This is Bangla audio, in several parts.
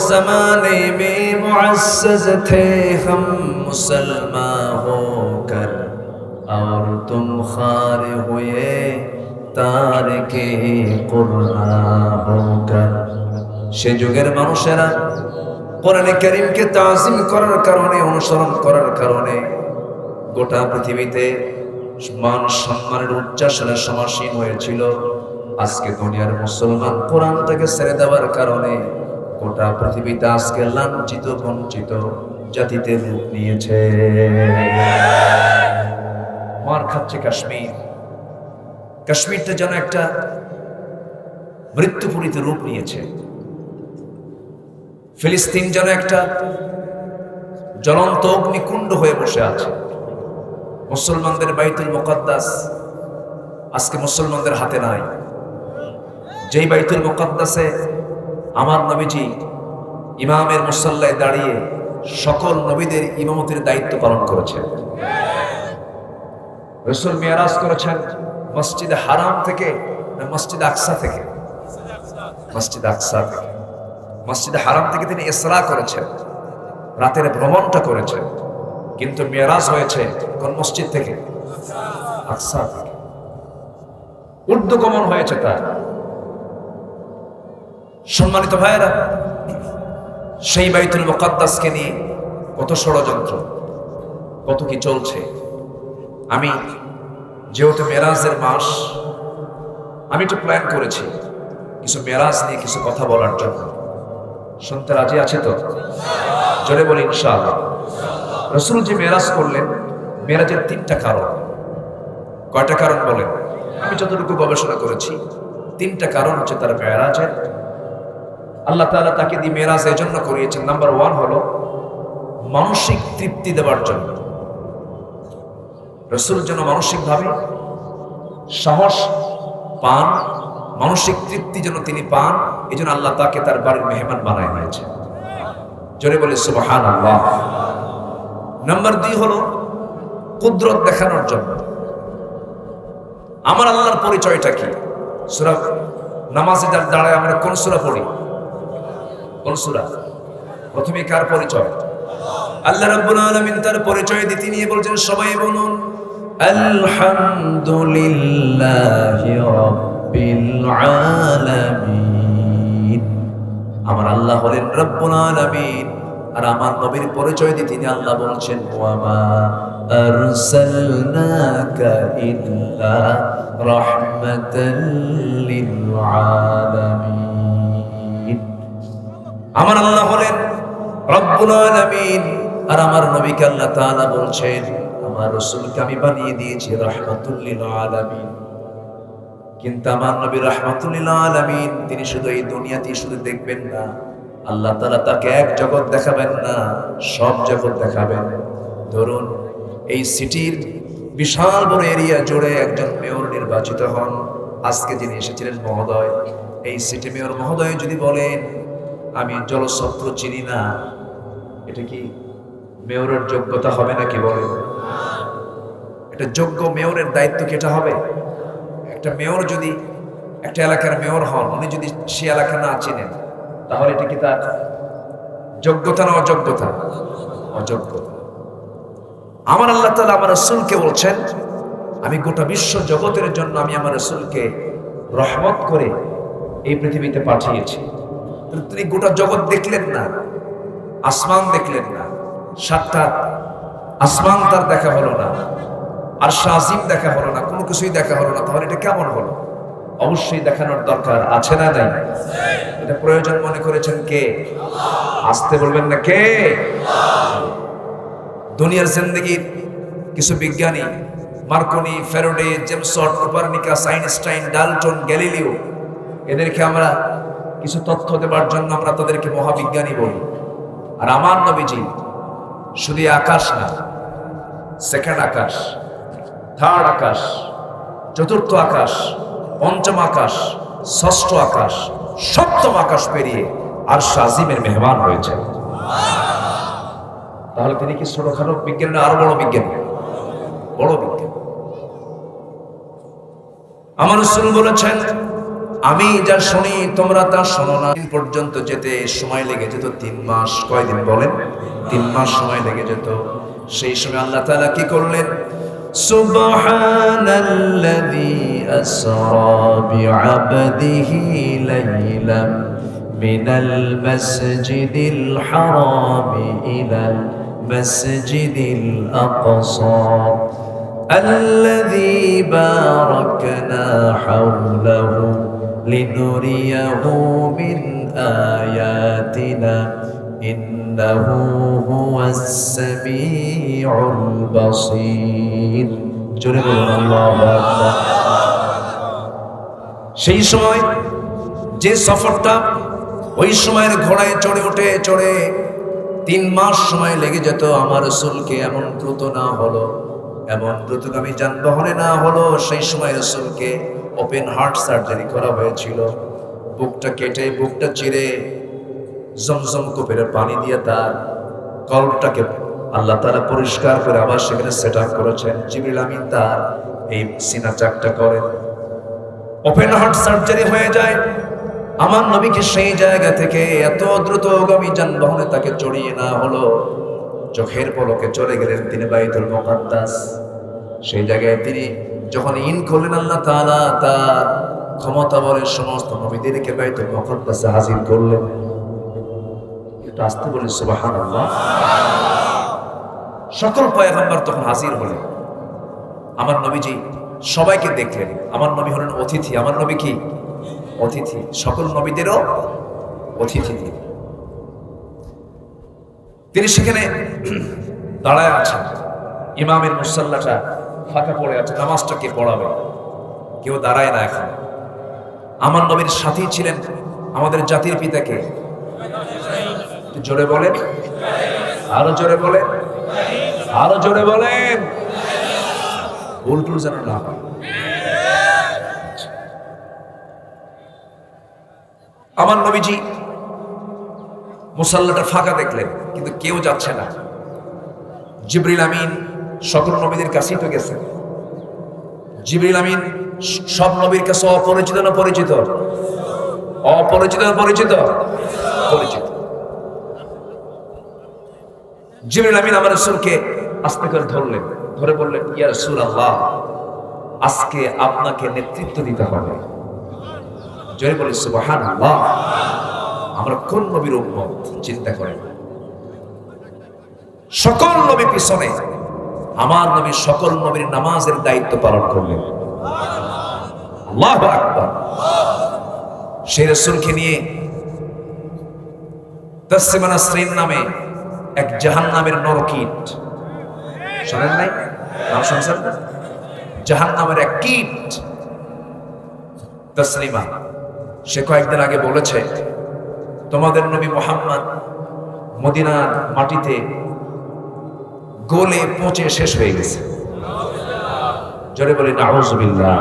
जमाने में मुअज़्ज़ज़ थे हम मुसलमान होकर और तुम खार हुए तारिके कुरान होकर। সে যুগের মানুষেরা কোরআনে কারীমকে তাজিম করার কারণে, অনুসরণ করার কারণে গোটা পৃথিবীতে মান সম্মানের উচ্চাসনে সমাসীন হয়েছিল। আজকে দুনিয়ার মুসলমান কোরআনটাকে ছেড়ে দেওয়ার কারণে গোটা পৃথিবীতে আজকে লাঞ্ছিত বঞ্চিত জাতিতে রূপ নিয়েছে। মার খাচ্ছে কাশ্মীর। কাশ্মীরটা যেন একটা মৃত্যুপুরীতে রূপ নিয়েছে। ফিলিস্তিন যেন একটা জ্বলন্ত অগ্নিকুণ্ড হয়ে বসে আছে। মুসলমানদের বাইতুল মুকাদ্দাস আজকে মুসলমানদের হাতে নাই। যেই বাইতুল মুকাদ্দাসে আমার নবীজি ইমামের মুসল্লায় দাঁড়িয়ে সকল নবীদের ইমামতির দায়িত্ব পালন করেছেন। রাসূল মিরাজ করেছেন মসজিদে হারাম থেকে না মসজিদ আকসা থেকে? মসজিদ আকসা থেকে। মসজিদে হারাম থেকে তিনি ইসরা করেছেন, রাতের ভ্রমণটা করেছেন, কিন্তু মিরাজ হয়েছে কোন মসজিদ থেকে? আকসা থেকে। ঊর্ধ্বগমন হয়েছে তার। সম্মানিত ভাইয়েরা, সেই বাইতুল মুকাদ্দাসকে নিয়ে কত ষড়যন্ত্র, কত কি চলছে। আমি যেহেতু মেরাজের মাস, আমি একটু প্ল্যান করেছি কিছু মেরাজ নিয়ে কিছু কথা বলার জন্য। শুনতে রাজি আছে তো? জোরে বলি ইনশাআল্লাহ। রাসূল যে মেরাজ করলেন, মেরাজের 3টা কারণ। কয়টা কারণ বলেন? আমি যতটুকু গবেষণা করেছি 3টা কারণ হচ্ছে তার মেরাজের। আল্লাহ তাআলা তাকে দিয়ে মেরাজ এই জন্য করিয়েছেন। নাম্বার 1 হলো মানসিক তৃপ্তি দেওয়ার জন্য। রাসূল যেন মানসিকভাবে সাহস পান, মানসিক তৃপ্তি যেন তিনি পান, এই জন্য আল্লাহ তাকে তার বাড়ির মেহমান বানায় নিয়েছে। জোরে বলে সুবহানাল্লাহ। নাম্বার 2 হলো কুদরত দেখানোর জন্য। আমার আল্লাহর পরিচয়টা কি? সূরা নামাজে দাঁড়ায় আমরা কোন সূরা পড়ি? কোন সূরা? প্রথমে কার পরিচয়? আল্লাহ রাব্বুল আলামিন তার পরিচয় দিতে নিয়ে বলছেন, সবাই বলুন আলহামদুলিল্লাহি রাব্বিল আলামিন। আমার আল্লাহ হলেন রব্বুল আলামিন। আর আমার নবীর পরিচয় দিয়ে তিনি আল্লাহ বলছেন, ওয়া মা আরসালনাকা ইল্লা রাহমাতাল লিল আলামিন। আমার আল্লাহ হলেন রব্বুল আলামিন। আর আমার নবীকে আল্লাহ তাআলা বলছেন, আমার রাসূলকে আমি বানিয়ে দিয়েছি রাহমাতুল লিল আলামিন। কিন্তু আমার নবী রাহমাতুল লিল আলামিন, তিনি শুধু এই দুনিয়াতেই শুধু দেখবেন না, আল্লাহ তাআলা তাকে এক জগৎ দেখাবেন না, সব জগৎ দেখাবেন। ধরুন এই সিটির বিশাল বড় এরিয়া জুড়ে একজন মেয়র নির্বাচিত হন। আজকে যিনি এসেছিলেন মহোদয়, এই সিটি মেয়র মহোদয় যদি বলেন আমি জলছত্র চিনি না, এটা কি মেয়রের যোগ্যতা হবে নাকি? বলেন, এটা যোগ্য মেয়রের দায়িত্ব কি এটা হবে? একটা মেয়র যদি একটা এলাকার মেয়র হন, উনি যদি সে এলাকা না চিনেন, তাহলে এটা কি তার যোগ্যতা না অযোগ্যতা? অযোগ্যতা। আমার আল্লাহ তাআলা আমার রাসূলকে বলছেন, আমি গোটা বিশ্ব জগতের জন্য আমি আমার রাসূলকে রহমত করে এই পৃথিবীতে পাঠিয়েছি। তিনি গোটা জগৎ দেখলেন না, আসমান দেখলেন না, 7টা আসমান তার দেখা হলো না, আর শাজিম দেখা হলো না, কোনো কিছুই দেখা হলো না। তাহলে এটা কেমন হলো? অবশ্যই দেখানোর দরকার আছে না নাই? এটা প্রয়োজন মনে করেছেন কে? আসতে বলবেন না কে? দুনিয়ার জিন্দেগির কিছু বিজ্ঞানী, Marconi, Faraday, James Watt, Copernicus, Einstein, Dalton, Galileo, এদেরকে আমরা কিছু তথ্য দেবার জন্য আমরা তাদেরকে মহাবিজ্ঞানী বলি। আর আমার নবীজি শুধু আকাশ না, সেকেন্ড আকাশ, থার্ড আকাশ, চতুর্থ আকাশ, পঞ্চম আকাশ, ষষ্ঠ আকাশ, সপ্তম আকাশ পেরিয়ে আর শাজিমের মেহমান হয়েছে। তাহলে তিনি কি ছোটখাটো বিজ্ঞানী না আরো বড় বিজ্ঞানী? বড় বিজ্ঞানী। আমার রাসূল বলেছেন, আমি যা শুনি তোমরা তা শোনো না। পর্যন্ত যেতে সময় লেগে যেত 3 মাস। কয়দিন বলেন? 3 মাস সময় লেগে যেত। সেই সময় আল্লাহ তাআলা কি করলেন? সুবহানাল্লাযী আসরা বিআবদিহি লাইলাম মিনাল মাসজিদিল হারামি ইলাল মাসজিদিল আকসা الذي باركنا حوله لنريه من آياتنا إنه هو السميع البصير جل الله أكبر সেই সময় যে সফরটা ওই সময়ের ঘোড়ায় চড়ে উঠে চড়ে 3 মাস সময় লেগে যেত আমার রাসূলকে এমন দ্রুত না হলো, এমন দ্রুতগামী যানবাহনে না হলো, সেই সময় রাসূলকে ওপেন হার্ট সার্জারি করা হয়েছিল। বুকটা কেটে বুকটা চিরে জমজম কূপের পানি দিয়ে তার কলবটাকে আল্লাহ তাআলা পরিষ্কার করে আবার সেখানে সেট আপ করেছেন। জিবরিল আমিন তার এই সিনা চাকটা করেন, ওপেন হার্ট সার্জারি হয়ে যায়। আমার নবীকে সেই জায়গা থেকে এত দ্রুতগামী যানবাহনে তাকে চড়িয়ে না হলো, চোখের পলকে চলে গেলেন তিনি বাইতুল মুকাদ্দাস। সেই জায়গায় তিনি যখন ইন করলেন, আল্লাহ তাআলা তার ক্ষমতা বলে সমস্ত নবীদেরকে বাইতুল মুকাদ্দাসে হাজির করলেন। একটু আসতে বলি সুবহানাল্লাহ। সকল পয়গম্বর তখন হাজির হলেন। আমার নবীজি সবাইকে দেখলেন। আমার নবী হলেন অতিথি। আমার নবী কি? অতিথি। সকল নবীদেরও অতিথি তিনি। সেখানে দাঁড়ায় আছেন, ইমামের মুসাল্লাটা ফাঁকা পড়ে আছে, নামাজটা কে পড়াবে? কেউ দাঁড়ায় না এখন। আমার নবীর সাথী ছিলেন আমাদের জাতির পিতাকে, জোরে বলেন, আরো জোরে বলেন, আরো জোরে বলেন, উল্টুল যেন না হয়। আমার নবীজি মুসাল্লাটা ফাঁকা দেখলেন, কিন্তু কেউ যাচ্ছে না। জিবরিল আমিন সকল নবীদের কাছেই তো গেছেন। জিবরিল আমিন সব নবীর কাছে অপরিচিত না পরিচিত? অপরিচিত না পরিচিত? পরিচিত। জিবরিল আমিন আমার রাসূলকে আস্তে করে ধরলেন, ধরে বললেন, ইয়া রাসূলুল্লাহ, আজকে আপনাকে নেতৃত্ব দিতে হবে। জোরে বলি সুবহানাল্লাহ। আমরা কোন নবীর উম্মত চিন্তা করেন? সকল নবী পিছনে, আমার নবী সকল নবীর নামাজের দায়িত্ব পালন করলেন। আল্লাহু আকবার। সেই রাসূলকে নিয়ে তাসসিমানা শ্রীন নামে এক জাহান্নামের নরকীট, শোনেন নাই? নাম শুনছেন না? জাহান্নামের এক কীট তাসলিমা, সে কয়েকদিন আগে বলেছে, তোমাদের নবী মুহাম্মদ মদিনার মাটিতে গলে পচে শেষ হয়ে গেছে। জোরে বলি নাউযুবিল্লাহ।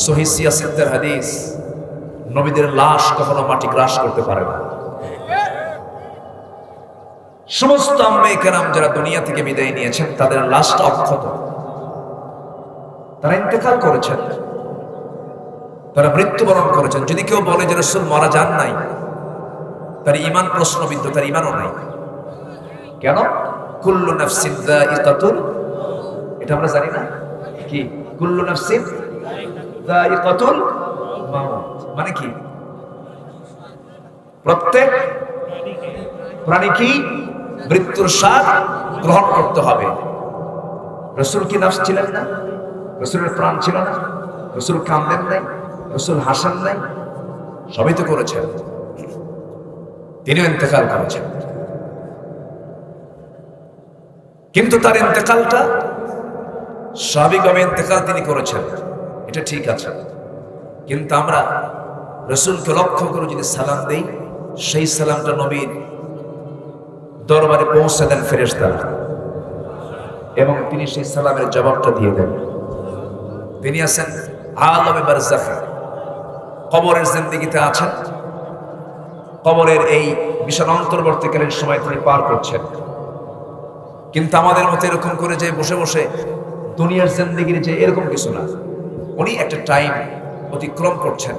সহিহ সিয়াসতের হাদিস, নবীদের লাশ কখনো মাটি গ্রাস করতে পারে না। সমস্ত আম্বিয়া কেরাম যারা দুনিয়া থেকে বিদায় নিয়েছেন, তাদের লাশটা অক্ষত, তারা ইন্তেকাল করেছেন, তারা মৃত্যুবরণ করেছেন। যদি কেউ বলে যে রাসূল মারা যান নাই, তার ঈমান প্রশ্নবিদ্ধ, তার ঈমানও নাই। কেন? কুল্লু নাফসিন যায়িকাতুল, এটা আমরা জানি না কি? কুল্লু নাফসিন যায়িকাতুল মাউত মানে কি? প্রত্যেক প্রাণী কি মৃত্যুর স্বাদ গ্রহণ করতে হবে। রাসূল কি নাফস ছিলেন না? রাসূলের প্রাণ ছিল না? রাসূল কাঁদেন নাই? রাসূল হাসেন নাই? সবই তো করেছেন। তিনিও ইন্তেকাল করেছেন, কিন্তু তার ইন্তেকালটা স্বাভাবিকভাবে ইন্তেকাল তিনি করেছেন, এটা ঠিক আছে। কিন্তু আমরা রাসূলকে লক্ষ্য করে যদি সালাম দেই, সেই সালামটা নবীর দরবারে পৌঁছে দেন ফেরেশতারা, এবং তিনি সেই সালামের জবাবটা দিয়ে দেন। তিনি আছেন আলমে বারজাখ, কবরের জিন্দেগিতে আছেন, কবরের এই বিশাল অন্তর্বর্তীকালীন সময় তিনি পার করছেন। কিন্তু আমাদের মতো এরকম করে যে বসে বসে দুনিয়ার জিন্দেগির যে এরকম কিছু না। উনি একটা টাইম অতিক্রম করছেন,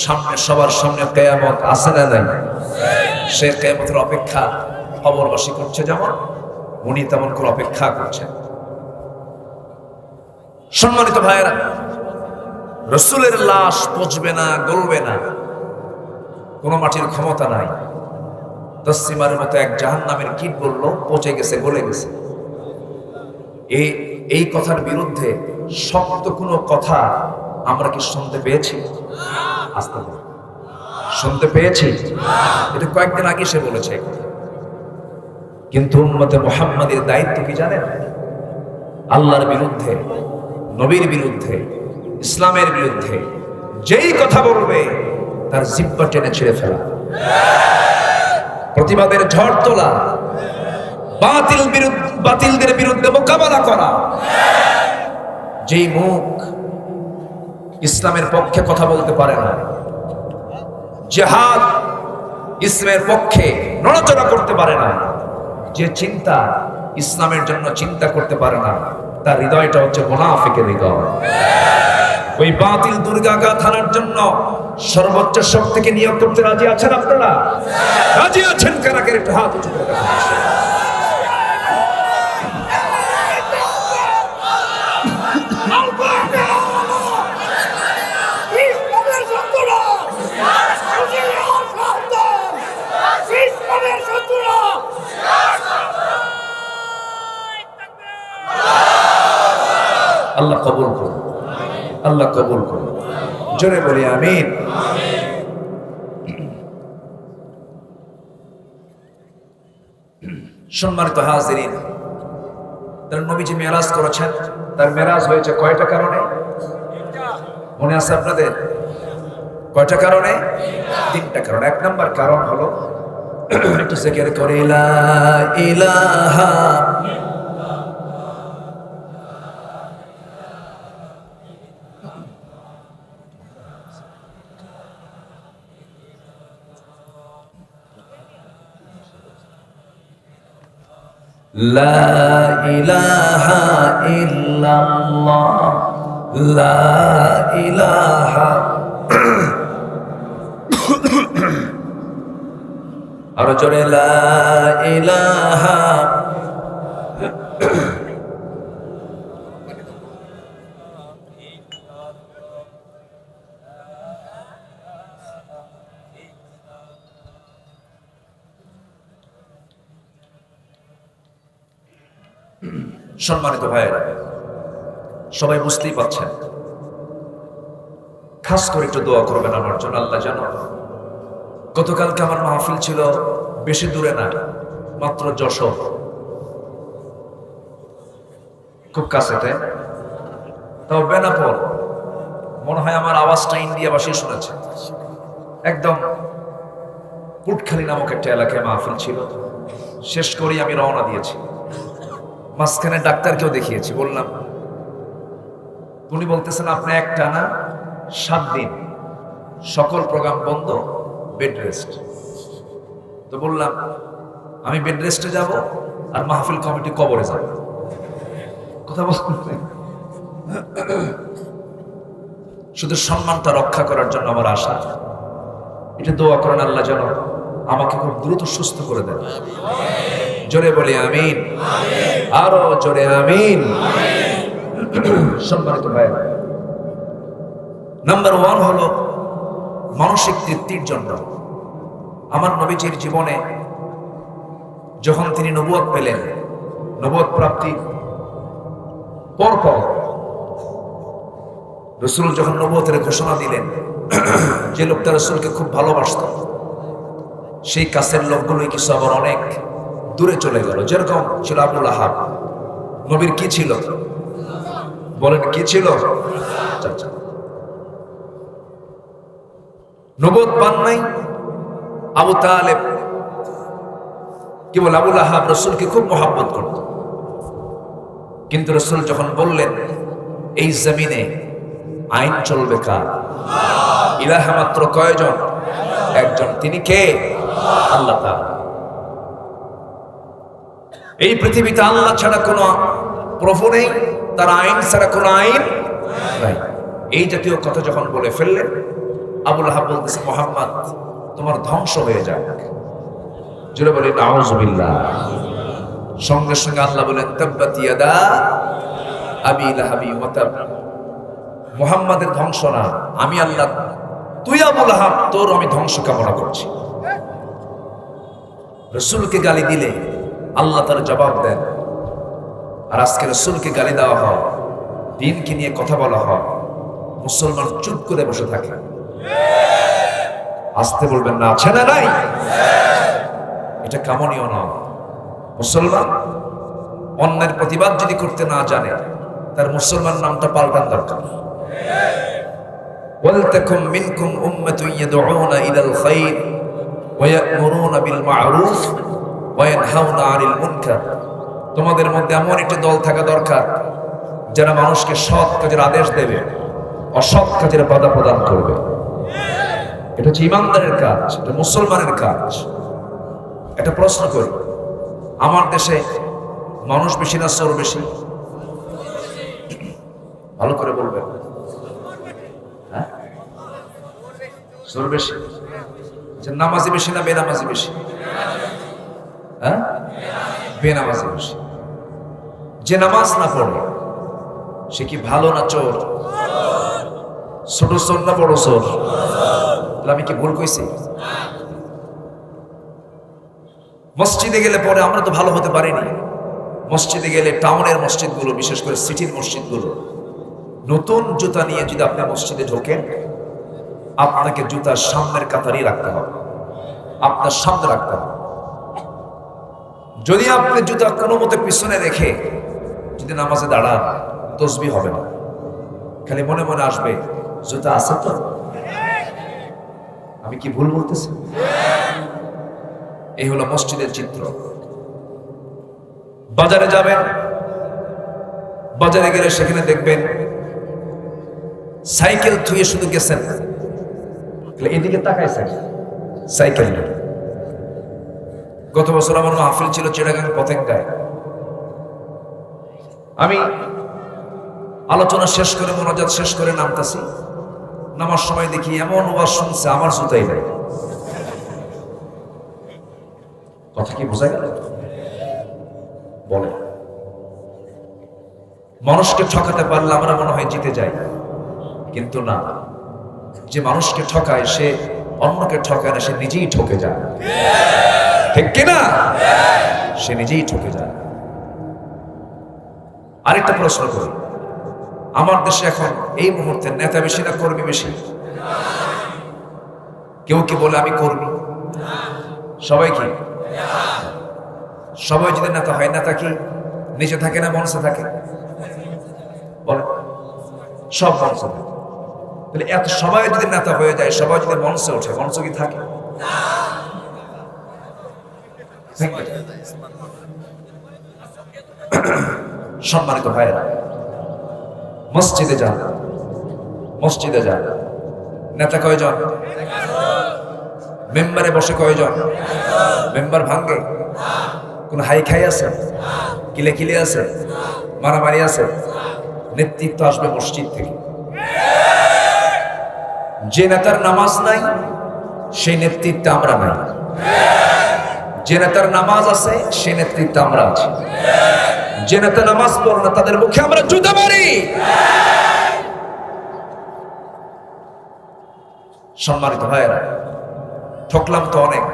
সামনে সবার সামনে কিয়ামত আছে না নাই? সে কিয়ামতের অপেক্ষা খবরবাসী করছে, যেমন উনি তেমন করে অপেক্ষা করছেন। সম্মানিত ভাইয়েরা, রাসূলের লাশ পচবে না, গলবে না, কোনো মাটির ক্ষমতা নাই। তসলিমার মতো এক জাহান্নামের কীট বলল পচে গেছে, গলে গেছে। এই কথার বিরুদ্ধে শক্ত কোনো কথা আমরা কি শুনতে পেয়েছি? আস্তে শুনতে পেয়েছি? এটা কয়েকদিন আগে সে বলেছে। কিন্তু উম্মতে মুহাম্মাদের দায়িত্ব কি জানেন? আল্লাহর বিরুদ্ধে, নবীর বিরুদ্ধে, ইসলামের বিরুদ্ধে যেই কথা বলবে তার জিহ্বা টেনে ছিঁড়ে ফেলা, প্রতিবাদের ঝড় তোলা, বাতিলদের বিরুদ্ধে মোকাবেলা করা। যেই মুখ ইসলামের পক্ষে কথা বলতে পারে না, জিহাদ ইসলামের পক্ষে নড়াচড়া করতে পারে না, যে চিন্তা ইসলামের জন্য চিন্তা করতে পারে না, তার হৃদয়টা হচ্ছে মুনাফিকের হৃদয়। ওই বাতিল দুর্গাঘাত থানার জন্য সর্বোচ্চ শক্তিকে নিয়োগ করতে রাজি আছেন আপনারা? রাজি আছেন কারা? একটু হাত উঁচু করে দেখান। আল্লাহ কবুল করুন, আল্লাহ কবুল করুন। জোরে বলি আমিন। সম্মানিত হাজিরিন, তার নবীজি মেরাজ করেছেন। তার মেরাজ হয়েছে কয়টা কারণে? মনে আছে আপনাদের? কয়টা কারণে? তিনটা কারণ। এক নম্বর কারণ হলো একটু জিকির করে লা ইলাহা লা ইলাহা ইল্লাল্লাহ, লা ইলাহা। আরো জোরে লা ইলাহা। সম্মানিত ভাইয়েরা, সবাই বুঝতেই পারছেন। খাস করে একটু দোয়া করবেন আমার জন্য। আল্লাহ জানো, গতকালকে আমার মাহফিল ছিল বেশি দূরে না, মাত্র যশোর, খুব কাছেতে, তাও বেনাপোল। মনে হয় আমার আওয়াজটা ইন্ডিয়াবাসী শুনেছে। একদম পুটখালি নামক একটা এলাকায় মাহফিল ছিল। শেষ করেই আমি রওনা দিয়েছি। মাঝখানে ডাক্তারকেও দেখিয়েছি, বললাম, উনি বলতেছেন আপনি একটানা 7 দিন সকল প্রোগ্রাম বন্ধ, বেড রেস্ট। তো বললাম আমি বেড রেস্টে যাব আর মাহফিল কমিটি কবরে যাব। কথা বলতে শুধু সম্মানটা রক্ষা করার জন্য আমার আশা। এটা দোয়া করেন আল্লাহ যেন আমাকে খুব দ্রুত সুস্থ করে দেন। জোরে বলি আমিন, আরো জোরে আমিন। সম্মানিত ভাই, নাম্বার 1 হলো মানসিক তৃপ্তির জন্য। আমার নবীজির জীবনে যখন তিনি নবুয়ত পেলেন, নবুয়ত প্রাপ্তি পরপর রাসূল যখন নবুয়তের ঘোষণা দিলেন, যে লোকটা রাসূলকে খুব ভালোবাসত, সেই কাছের লোকগুলোই কিছু আবার অনেক দূরে চলে গেল। যেরকম ছিল আবু লাহাব। নবীর কি ছিল বলেন? কি ছিল? নবুয়ত পান নাই আবু তালেব, কি বলে, আবু লাহাব রাসূলকে খুব মহব্বত করত। কিন্তু রাসূল যখন বললেন এই জমিনে আইন চলবে কার? ইলাহা মাত্র কয়জন? একজন। তিনি কে? আল্লাহ তাআলা। এই পৃথিবীতে আল্লাহ ছাড়া কোনো প্রভু নেই, তার আইন ছাড়া কোনো আইন নাই। এই জাতীয় কথা যখন বলে ফেললেন, আবু লাহাব বলতেছে, মুহাম্মদ তোমার ধ্বংস হয়ে যাক। জোরে বলি নাউযুবিল্লাহ। সঙ্গে সঙ্গে আল্লাহ বলেন, তাব্বাত ইয়াদা আবি লাহাবি ওয়া তাব। মুহাম্মাদের ধ্বংস না, আমি আল্লাহ, তুই আবু লাহাব, তোর আমি ধ্বংস কামনা করছি। রাসূলকে গালি দিলে আল্লাহ তার জবাব দেন। আর আজকে রাসূলকে গালি দেওয়া হয়, দ্বীনকে নিয়ে কথা বলা হয়, মুসলমান চুপ করে বসে থাকে। আসতে বলবেন না, আছে না নাই? এটা কামনীয় নয়। মুসলমান অন্যের প্রতিবাদ যদি করতে না জানে, তার মুসলমান নামটা পাল্টান দরকার। ওয়ালতাকুম মিনকুম উম্মাতুন ইয়াদউনা ইলাল খায়র ওয়া ইয়া'মুরুনা বিল মা'রুফ ওয়া ইয়ানহাউনা আনিল মুনকার। তোমাদের মধ্যে এমন একটা দল থাকা দরকার যারা মানুষকে সৎ কাজের আদেশ দেবে, অসৎ কাজের বাধা প্রদান করবে। এটা হচ্ছে ইমানদারের কাজ, এটা মুসলমানের কাজ। একটা প্রশ্ন করি, আমার দেশে মানুষ বেশি না চোর বেশি? ভালো করে বলবেন। হ্যাঁ, চোর বেশি। নামাজি বেশি না বেনামাজি বেশি? হ্যাঁ, বেনামাজি বেশি। যে নামাজ না পড়ে সে কি ভালো না চোর? ছোট চোর না বড় চোর? আমি কি ভুল কইছি? মসজিদে গেলে পরে আমরা তো ভালো হতে পারিনি। মসজিদে গেলে টাউনের মসজিদগুলো, বিশেষ করে সিটির মসজিদগুলো, নতুন জুতা নিয়ে যদি আপনি মসজিদে ঢোকেন, আপনাকে জুতার সামনের কাতারই রাখতে হবে, আপনার সামনে রাখতে হবে। যদি আপনি জুতা কোনো মতে পিছনে রেখে যদি নামাজে দাঁড়ান, তাসবিহ হবে না, খালি মনে মনে আসবে জুতা আছে তো। আমি কি ভুল বলতেছি? এই হলো মসজিদের চিত্র। বাজারে যাবেন, বাজারে গেলে সেখানে দেখবেন সাইকেল থুয়ে শুধু গেছেন, এদিকে তাকাইছেন সাইকেল নেই। গত বছর আমার মাহফিল ছিল চিটাগাং পতেঙ্গায়। আমি আলোচনা শেষ করে, মোনাজাত শেষ করে নামতাছি, নামার সময় দেখি এমন ওয়াজ শুনছে, আমার জুতাই নাই। কথা কি বোঝা গেল? বলে মানুষকে ঠকাতে পারলে আমরা মনে হয় জিতে যাই, কিন্তু না, যে মানুষকে ঠকায় সে অন্যকে ঠকায় না, সে নিজেই ঠকে যায়। ঠিক কিনা? সে নিজেই ঠকে যায়। আরেকটা প্রশ্ন করি, আমার দেশে এখন এই মুহূর্তে নেতা বেশি না কর্মী বেশি? কেউ কি বলে আমি কর্মী? সবাই কি? সবাই যদি নেতা হয়, নেতা কি নিচে থাকে না মঞ্চে থাকে? বলে সব মঞ্চে থাকে। তাহলে এত সবাই যদি নেতা হয়ে যায়, সবাই যদি মঞ্চে ওঠে, মঞ্চ কি থাকে? সম্মানিত ভাইয়েরা, মসজিদে যান, মসজিদে যান, নেতা কয়জন? মেম্বারে বসে কয়জন? মেম্বার ভাঙ্গে? কোন হাই খাই আছে? কিলে কিলে আছে? মারামারি আছে? নেতৃত্ব আসবে মসজিদ থেকে। যে নেতার নামাজ নাই, সেই নেতৃত্বে আমরা নাই। যে নেতার নামাজ আছে, সেই নেতৃত্বে আমরা আছি। যে নেতা নামাজ পড়ে না, তাদের মুখে আমরা জুতা মারি। সম্মানিত ভাইয়েরা, ঠকলাম তো অনেক,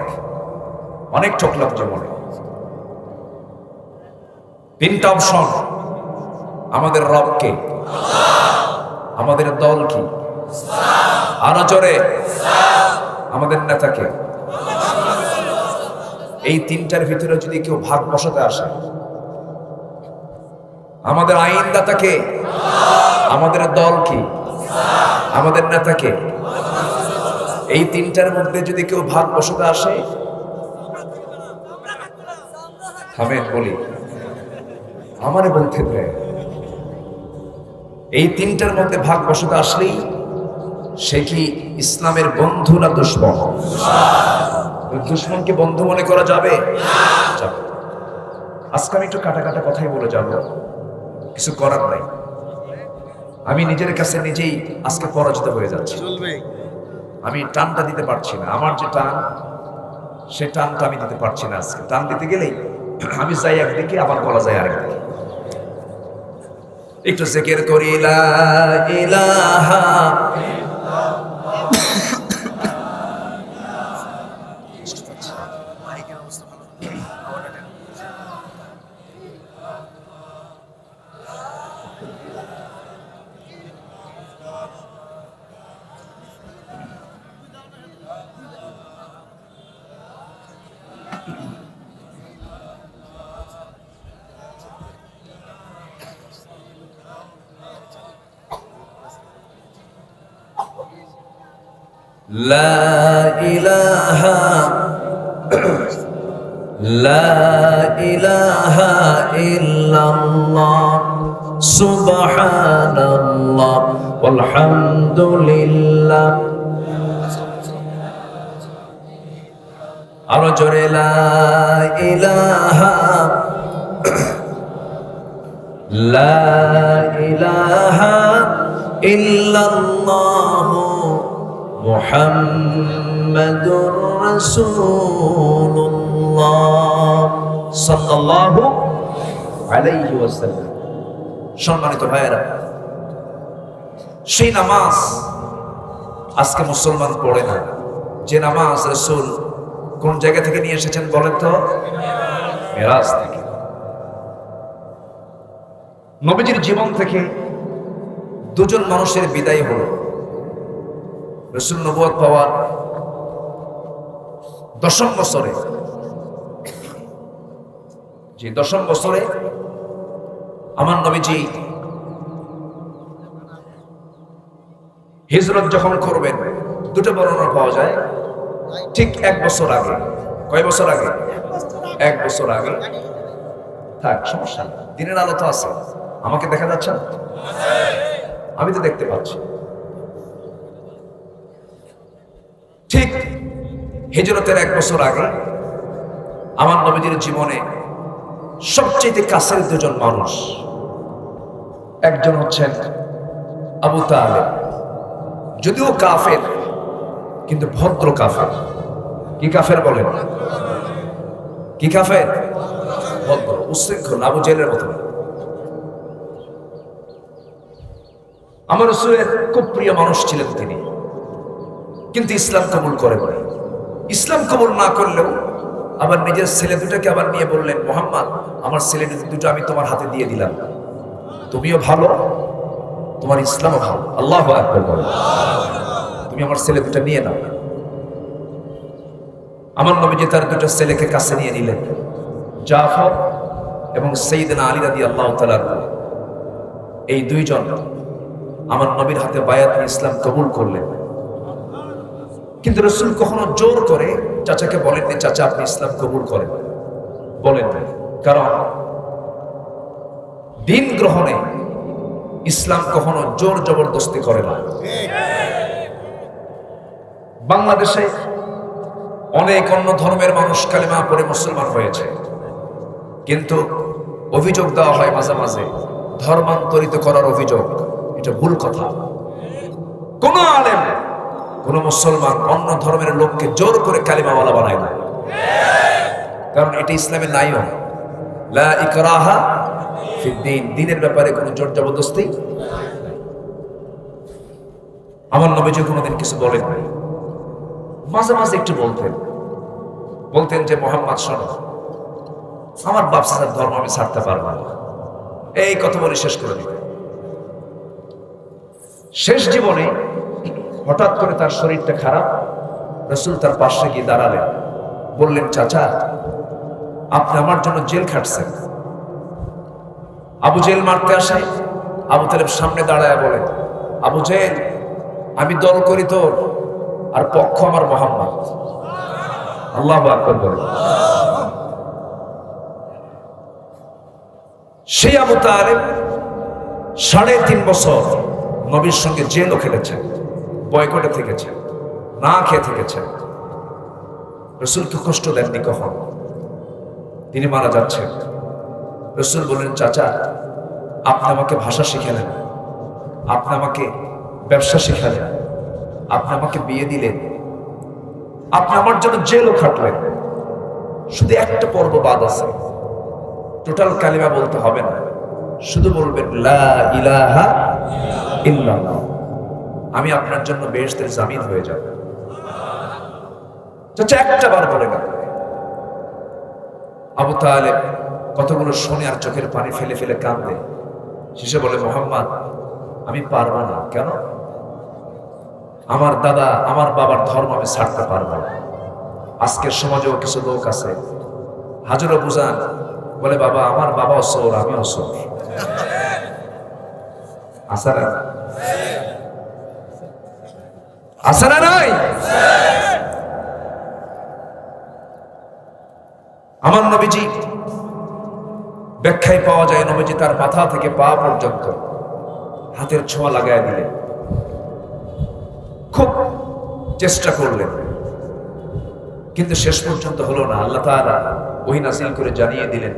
অনেক ঠকলাম জীবনে। তিনটা অপশন, আমাদের রব কে, আমাদের দল কি, আরো জোরে আমাদের নেতাকে। এই তিনটার ভিতরে যদি কেউ ভাগ বসাতে আসে, আমাদের আইনদাতাকে, আমাদের দল কি, আমাদের নেতাকে, এই তিনটার মধ্যে যদি কেউ ভাগ বসাতে আসে, আমি বলি আমারে বলতে দেয়, এই তিনটার মধ্যে ভাগ বসাতে আসলেই সে কি ইসলামের বন্ধু না দুশমন? দুশমনকে বন্ধু মনে করা যাবে? আজকে আমি একটু কাটা কাটা কথাই বলে যাব, কিছু করার নাই। আমি নিজের কাছে নিজেই আজকে পরাজিত হয়ে যাচ্ছি। আমি টানটা দিতে পারছি না, আমার যে টান সে টানটা আমি দিতে পারছি না। আজকে টান দিতে গেলেই আমি যাই একদিকে, আবার বলা যায় আরেকদিকে। একটু জিকির করি লা ইলাহা لا إله لا إله إلا الله سبحان الله والحمد لله আরো জোরে লা ইলাহা লা ইলাহা ইল্লাল্লাহ মুহাম্মাদুর রাসূলুল্লাহ সাল্লাল্লাহু আলাইহি ওয়াসাল্লাম। সম্মানিত ভাইয়েরা, সেই নামাজ আজকে মুসলমান পড়ে না। যে নামাজ রাসূল কোন জায়গা থেকে নিয়ে এসেছেন বলেন তো? মেরাজ থেকে। নবীজির জীবন থেকে দুজন মানুষের বিদায় হলো। রাসূল নবুয়ত পাওয়ার 10ম বছরে, যে 10ম বছরে আমার নবীজি হিজরত যখন করবেন, দুটো বর্ণনা পাওয়া যায়। ঠিক 1 বছর আগে। কয় বছর আগে? 1 বছর আগে। থাক, সমস্যা নেই, দিনের আলো তো আছে। আমাকে দেখা যাচ্ছে না? আমি তো দেখতে পাচ্ছি। ঠিক হিজরতের 1 বছর আগে আমার নবীজির জীবনে সবচেয়ে কাছের দুজন মানুষ, একজন হচ্ছেন আবু তালেব। যদিও কাফের, কিন্তু ভদ্র কাফের। কি কাফের বলেন? কি কাফের? ভদ্র, উচ্ছৃঙ্খল, আবু জেলের মতো। আমার রাসূলের খুব প্রিয় মানুষ ছিলেন তিনি, কিন্তু ইসলাম কবুল করেন নাই। ইসলাম কবুল না করলেও আবার নিজের ছেলে দুটাকে আবার নিয়ে বললেন, মুহাম্মদ, আমার ছেলে দুটো আমি তোমার হাতে দিয়ে দিলাম, তুমিও ভালো, তোমার ইসলামও ভালো। আল্লাহু আকবার বলেন। তুমি আমার ছেলে দুটো নিয়ে নাও। আমার নবীজি তার দুটো ছেলেকে কাছে নিয়ে নিলেন, জাফর এবং সাইয়েদনা আলী রাদিয়াল্লাহু তাআলা। এই দুইজন আমার নবীর হাতে বায়াত নিয়ে ইসলাম কবুল করলেন। কিন্তু রাসূল কখনো জোর করে চাচাকে বলেননি, চাচা আপনি ইসলাম কবুল করেন, বলেন না। কারণ দিন গ্রহণে ইসলাম কখনো জোর জবরদস্তি করে না। বাংলাদেশে অনেক অন্য ধর্মের মানুষ কালেমা পড়ে মুসলমান হয়েছে, কিন্তু অভিযোগ দেওয়া হয় মাঝে মাঝে ধর্মান্তরিত করার অভিযোগ। এটা ভুল কথা। কোন আলেম, কোন মুসলমান অন্য ধর্মের লোককে জোর করে কালিমাওয়ালা বানায় না, কারণ এটা ইসলামের নাইও। লা ইকরাহা ফিদ্দীন, দ্বীনের ব্যাপারে কোনো জোর জবরদস্তি। আমার নবীজি কোনোদিন কিছু বলেন নাই। মাঝে মাঝে একটু বলতেন যে মুহাম্মদ শোনো, আমার বাপ চাচার ধর্ম আমি ছাড়তে পারবো না, এই কথা বলে শেষ করে দিতেন। শেষ জীবনে হঠাৎ করে তার শরীরটা খারাপ। রাসূল তার পাশে গিয়ে দাঁড়ালেন, বললেন, চাচা আপনি আমার জন্য জেল খাটছেন। আবু জেল মারতে আসে। আবু তালেব সামনে দাঁড়ায় বলেন, আবু জেল, আমি দল করি তোর, আর পক্ষ আমার মুহাম্মদ। আল্লাহু আকবার বলেন। সেই আবু তালেব 3.5 বছর নবীর সঙ্গে জেলও খেটেছেন, বয়কটে থেকেছেন, না খেয়ে থেকেছেন। রাসূলকে কষ্ট দেননি কখন। তিনি মারা যাচ্ছেন। রাসূল বললেন, চাচা আপনি আমাকে ভাষা শিখালেন, আপনি আমাকে ব্যবসা শেখালেন, আপনি আমাকে বিয়ে দিলেন, আপনি আমার জন্য জেলও খাটলেন, শুধু একটা পর্ব বাদ আছে, টোটাল কালিমা বলতে হবে না, শুধু বলবেন লা ইলাহা ইল্লাল্লাহ, আমি আপনার জন্য বেহেশতের জামিন হয়ে যাব। চাচা একটা বার বলে না। আবু তালেব কতগুলো শুনে আর চোখের পানি ফেলে ফেলে কাঁদে, শেষে বলে, মোহাম্মদ আমি পারবো না। কেন? আমার দাদা আমার বাবার ধর্ম আমি ছাড়তে পারবো না। আজকের সমাজেও কিছু লোক আছে, হাজারো বুঝান, বলে বাবা আমার বাবা অসর, আমি অসর। আসারা আসারা নাই। আমার নবীজি ব্যাখ্যায় পাওয়া যায়, নবীজি তার মাথা থেকে পা পর্যন্ত হাতের ছোঁয়া লাগায় দিলেন, খুব চেষ্টা করলেন, কিন্তু শেষ পর্যন্ত হলো না। আল্লাহ তাআলা ওহী নাযিল করে জানিয়ে দিলেন,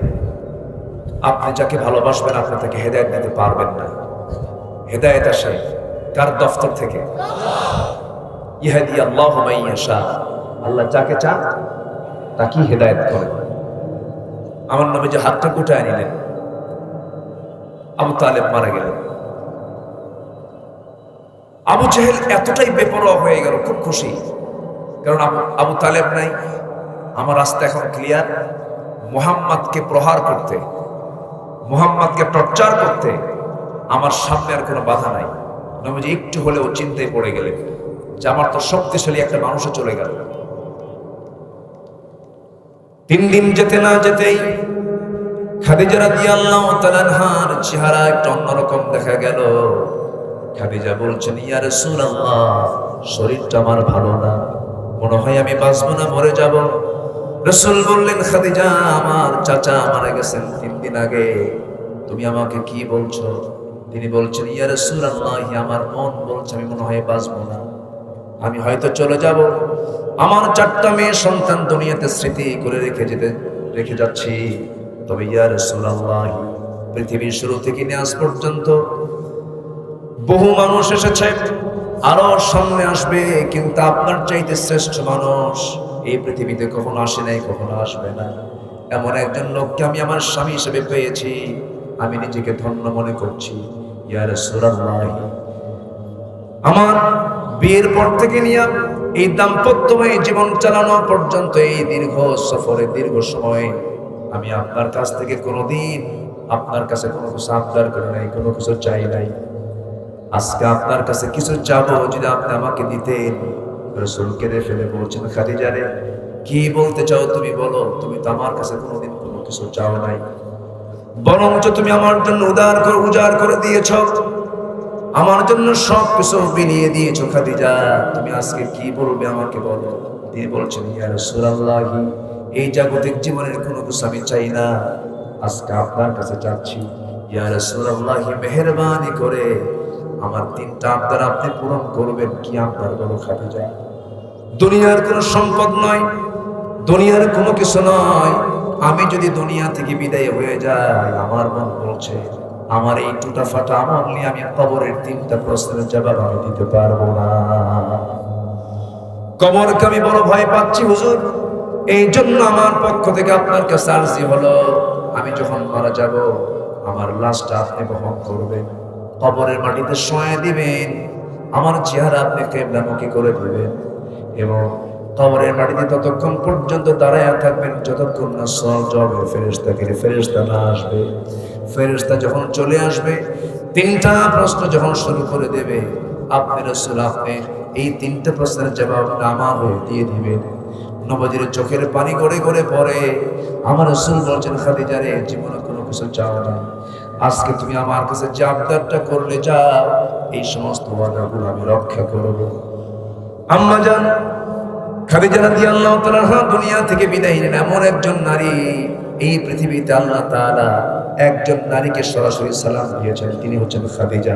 আপনি যাকে ভালোবাসবেন আপনি তাকে হেদায়েত দিতে পারবেন না। হেদায়েত আসে কার দফতর থেকে? ইহদি আল্লাহু মান ইয়াশা, আল্লাহ যাকে চান তাকেই হেদায়েত করেন। আমার নবী যে হাতটা গুটায় নিলেন, আবু তালেব মারা গেলেন। আবু জেহেল এতটাই বেপরোয়া হয়ে গেল, খুব খুশি, কারণ আবু তালেব নাই, আমার রাস্তা এখন ক্লিয়ার। মুহাম্মদকে প্রহার করতে, মুহাম্মদকে টর্চার করতে আমার সামনে আর কোনো বাধা নাই। নবীজি একটু হলেও চিন্তায় পড়ে গেলেন যে আমার তো শক্তিশালী একটা মানুষও চলে গেল। 3 দিন যেতে না যেতেই খাদিজা রাদিয়াল্লাহু তাআলা আনহার চেহারা একটু অন্যরকম দেখা গেল। খাদিজা বলছেন, ইয়া রাসূলুল্লাহ, শরীরটা আমার ভালো না, মনে হয় আমি বাঁচবো না, মরে যাব। রাসূল বললেন, খাদিজা আমার চাচা মারা গেছেন 3 দিন আগে, তুমি আমাকে কি বলছো? তিনি বলছেন, ইয়া রাসূলুল্লাহ, আমার মন বলছে আমি মনে হয় বাঁচবো না, আমি হয়তো চলে যাব। আমার 4টা মেয়ে সন্তান দুনিয়াতে স্মৃতি করে রেখে যাচ্ছি। তবে ইয়া রাসূলুল্লাহ, পৃথিবীর শুরু থেকে আজ পর্যন্ত বহু মানুষ এসেছে, আরো সামনে আসবে, কিন্তু আপনার চাইতে শ্রেষ্ঠ মানুষ এই পৃথিবীতে কখনো আসে নাই, কখনো আসবে না। এমন একজন লোককে আমি আমার স্বামী হিসেবে পেয়েছি, আমি নিজেকে ধন্য মনে করছি। ইয়া রাসূলুল্লাহ, আমার বিয়ের পর থেকে নিয়ে এই দাম্পত্যময় জীবন চালানো পর্যন্ত, এই দীর্ঘ সফরে, দীর্ঘ সময় আমি আপনার কাছ থেকে কোনোদিন আপনার কাছে কোনো কিছু আবদার করি নাই, কোনো কিছু চাই নাই। আজকে আপনার কাছে কিছু চাবো, যদি আপনি আমাকে দিতেন। রাসূল কেঁদে ফেলে বলছেন, খাদিজা রে, কি বলতে চাও তুমি বলো? তুমি তো আমার কাছে কোনোদিন কোনো কিছু চাও নাই, বরঞ্চ তুমি আমার জন্য উজাড় করে দিয়েছ, আমার জন্য সবকিছু বিলিয়ে দিয়েছো। খাদিজা, তুমি আজকে কি বলবে আমাকে বলো। তিনি বলছেন, ইয়া রাসূলুল্লাহ, এই জাগতিক জীবনের কোনো কিছু আমি চাই না, আজকে আপনার কাছে চাচ্ছি। ইয়া রাসূলুল্লাহ, মেহেরবানি করে আমার 3টা আবদার আপনি পূরণ করবেন। কি আবদার বলো খাদিজা? দুনিয়ার কোনো সম্পদ নয়, দুনিয়ার কোনো কিছু নয়, আমি যদি দুনিয়া থেকে বিদায় হয়ে যাই, আমার মন বলছে আমার এই টুটা ফাটা আমল নিয়ে আমি কবরের 3টা প্রশ্নের জবাব আমি দিতে পারবো না। কবরকে আমি বড় ভয় পাচ্ছি হুজুর, এই জন্য আমার পক্ষ থেকে আপনার কাছে আরজি হলো, আমি যখন মারা যাব আমার লাশটা আপনি বহন করবেন, কবরের মাটিতে শোয়া দিবেন, আমার চেহারা আপনি কিবলামুখী করে দিবেন, এবং কবরের মাটিতে ততক্ষণ পর্যন্ত দাঁড়ায় থাকবেন যতক্ষণ না সওয়াবের ফেরেশতা না আসবে। ফেরেশতা যখন চলে আসবে, 3টা প্রশ্ন যখন শুরু করে দেবে, আপনি রাসূল আপনি এই 3টা প্রশ্নের জবাব আমার হয়ে দিয়ে দিবেন। নবীর চোখের পানি গড়ে গড়ে পড়ে। আমার রাসূল বলছেন, খাদিজা রে, জীবনে কোনো কিছু চাও না, আজকে তুমি আমার কাছে যে আবদারটা করলে যাও, এই সমস্ত ওয়াদাগুলো আমি রক্ষা করব। আম্মা জান খাদিজা রাদিয়াল্লাহু তাআলা দুনিয়া থেকে বিদায় নেন। এমন একজন নারী, এই পৃথিবীতে আল্লাহ তাআলা একজন নারীকে সরাসরি সালাম দিয়েছেন, তিনি হচ্ছেন খাদিজা।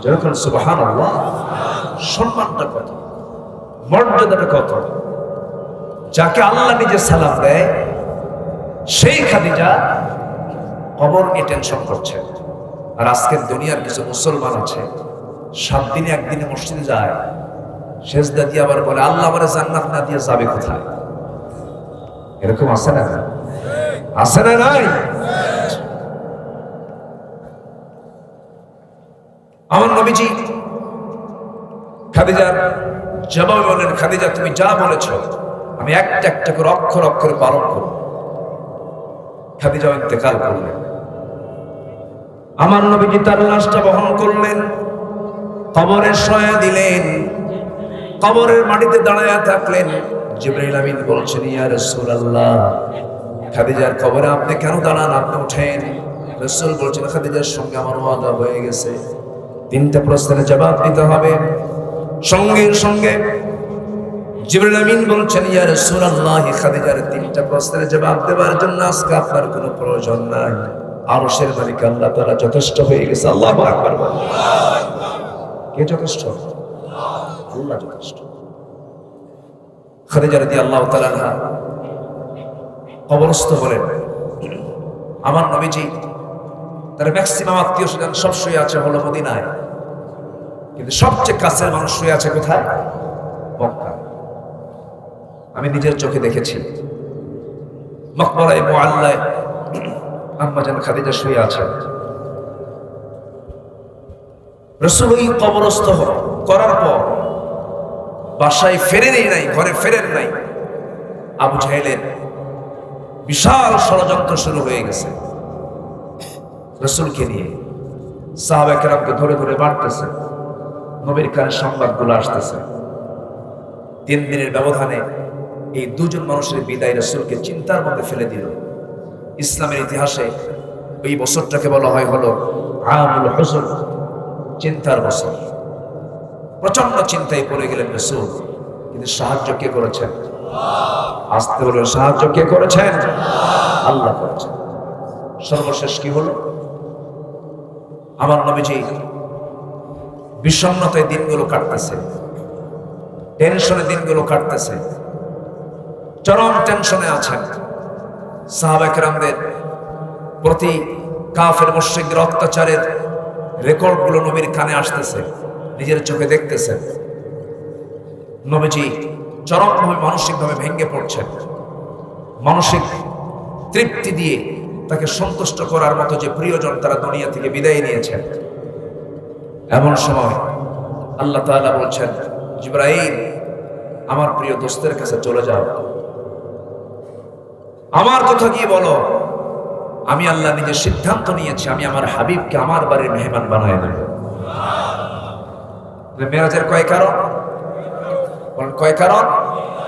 যখন সুবহানাল্লাহ, সম্মানটা কত, মর্যাদাটা কত, যাকে আল্লাহ নিজে সালাম দেয়, সেই খাদিজা কবর নিয়ে টেনশন করছে। আর আজকের দুনিয়ার কিছু মুসলমান আছে 7 দিনে একদিনে মসজিদে যায়, সেজদা দিয়ে আবার বলে আল্লাহ আমারে জান্নাত না দিয়ে যাবে কোথায়? এরকম আছে না? আছে না? নাই? আমার নবীজি খাদিজার জবাবে বলেন, খাদিজা তুমি যা বলেছ আমি একটা একটা করে অক্ষর অক্ষরে পালন করব। খাদিজা ইন্তেকাল করলেন। আমার নবীজি তার লাশটা বহন করলেন, কবরে শোয়া দিলেন, কবরের মাটিতে দাঁড়ায়া থাকলেন। জিবরাইল আমিন বলছেন, ইয়া রাসূলুল্লাহ, খাদিজার কবরে আপনি কেন দাঁড়ান? আপনি ওঠেন। রাসূল বলছেন, খাদিজার সঙ্গে আমার ওয়াদা হয়ে গেছে, 3টা প্রশ্নের জবাব দিতে হবে। সঙ্গে সঙ্গে জিবরাইল আমিন বলছেন, ইয়া রাসূলুল্লাহ, খাদিজার 3টা প্রশ্নের জবাব দেওয়ার জন্য আজকে আপনার কোনো প্রয়োজন নাই, আরশের মালিক আল্লাহ তাআলা যথেষ্ট হয়ে গেছে। আল্লাহু আকবার। কে যথেষ্ট? আল্লাহ যথেষ্ট। খাদিজা রাদিয়াল্লাহু তাআলা আনহা কবরস্থ হলেন। আমার নবীজি তার ম্যাক্সিমাম আত্মীয় স্বজন সব শুয়ে আছে হলো মদিনায়, কিন্তু সবচেয়ে কাছের মানুষ শুয়ে আছে কোথায়? মক্কা। আমি নিজের চোখে দেখেছি মকবরায়ে মুআল্লায় আম্মা জান খাদিজা শুয়ে আছেন। রাসূল ওই কবরস্থ করার পর বাসায় ফেরেনই নাই, ঘরে ফেরেন নাই। আবু জাহেলের বিশাল ষড়যন্ত্র শুরু হয়ে গেছে রাসূলকে নিয়ে। সাহাবা কেরামকে ধরে ধরে বাড়তেছে, নবীর কানে সংবাদগুলো আসতেছে। 3 দিনের ব্যবধানে এই 2 জন মানুষের বিদায় রাসূলকে চিন্তার মধ্যে ফেলে দিল। ইসলামের ইতিহাসে এই বছরটাকে বলা হয় হলো আমুল হুজন, চিন্তার বছর। প্রচন্ড চিন্তায় পড়ে গেলেন রাসূল, কিন্তু সাহায্য কে করেছেন? আসতে বলে সাহায্য কে করেছেন? আল্লাহ করেছেন। সর্বশেষ কি হলো? আমার নবীজি বিষণ্ণতায় দিনগুলো কাটতেছে, টেনশনে দিনগুলো কাটতেছে, চরম টেনশনে আছেন। সাহাবা কেরামদের প্রতি কাফের মুশরিকদের অত্যাচারের রেকর্ডগুলো নবীর কানে আসতেছে, নিজের চোখে দেখতেছেন। নবীজি চরমভাবে মানসিকভাবে ভেঙে পড়ছেন। মানসিক তৃপ্তি দিয়ে তাকে সন্তুষ্ট করার মতো যে প্রিয়জন তারা দুনিয়া থেকে বিদায় নিয়েছেন। এমন সময় আল্লাহ তাআলা বলছেন, জিবরাইল আমার প্রিয় দোস্তের কাছে চলে যাও, আমার কথা কি বলো। আমি আল্লাহ নিজে সিদ্ধান্ত নিয়েছি, আমি আমার হাবিবকে আমার বাড়ির মেহমান বানায় দেব। মেরাজের কয় কারণ? কয় কারণ?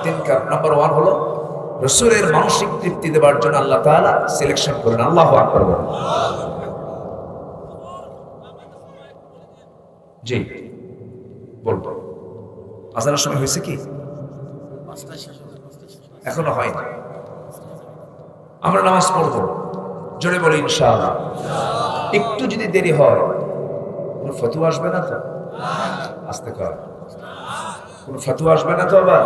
3 কারণ। নাম্বার 1 হলো রাসূলের মানসিক তৃপ্তি দেওয়ার জন্য আল্লাহ তাআলা সিলেকশন করেন। আল্লাহু আকবার। জি বলবো, আজানের সময় হয়েছে কি? এখনো হয়নি। আমরা নামাজ পড়বো, জোরে বলি ইনশাআল্লাহ। একটু যদি দেরি হয় কোনো ফতোয়া আসবে না তো? আসতে কর, কোনো ফতোয়া আসবে না তো? আবার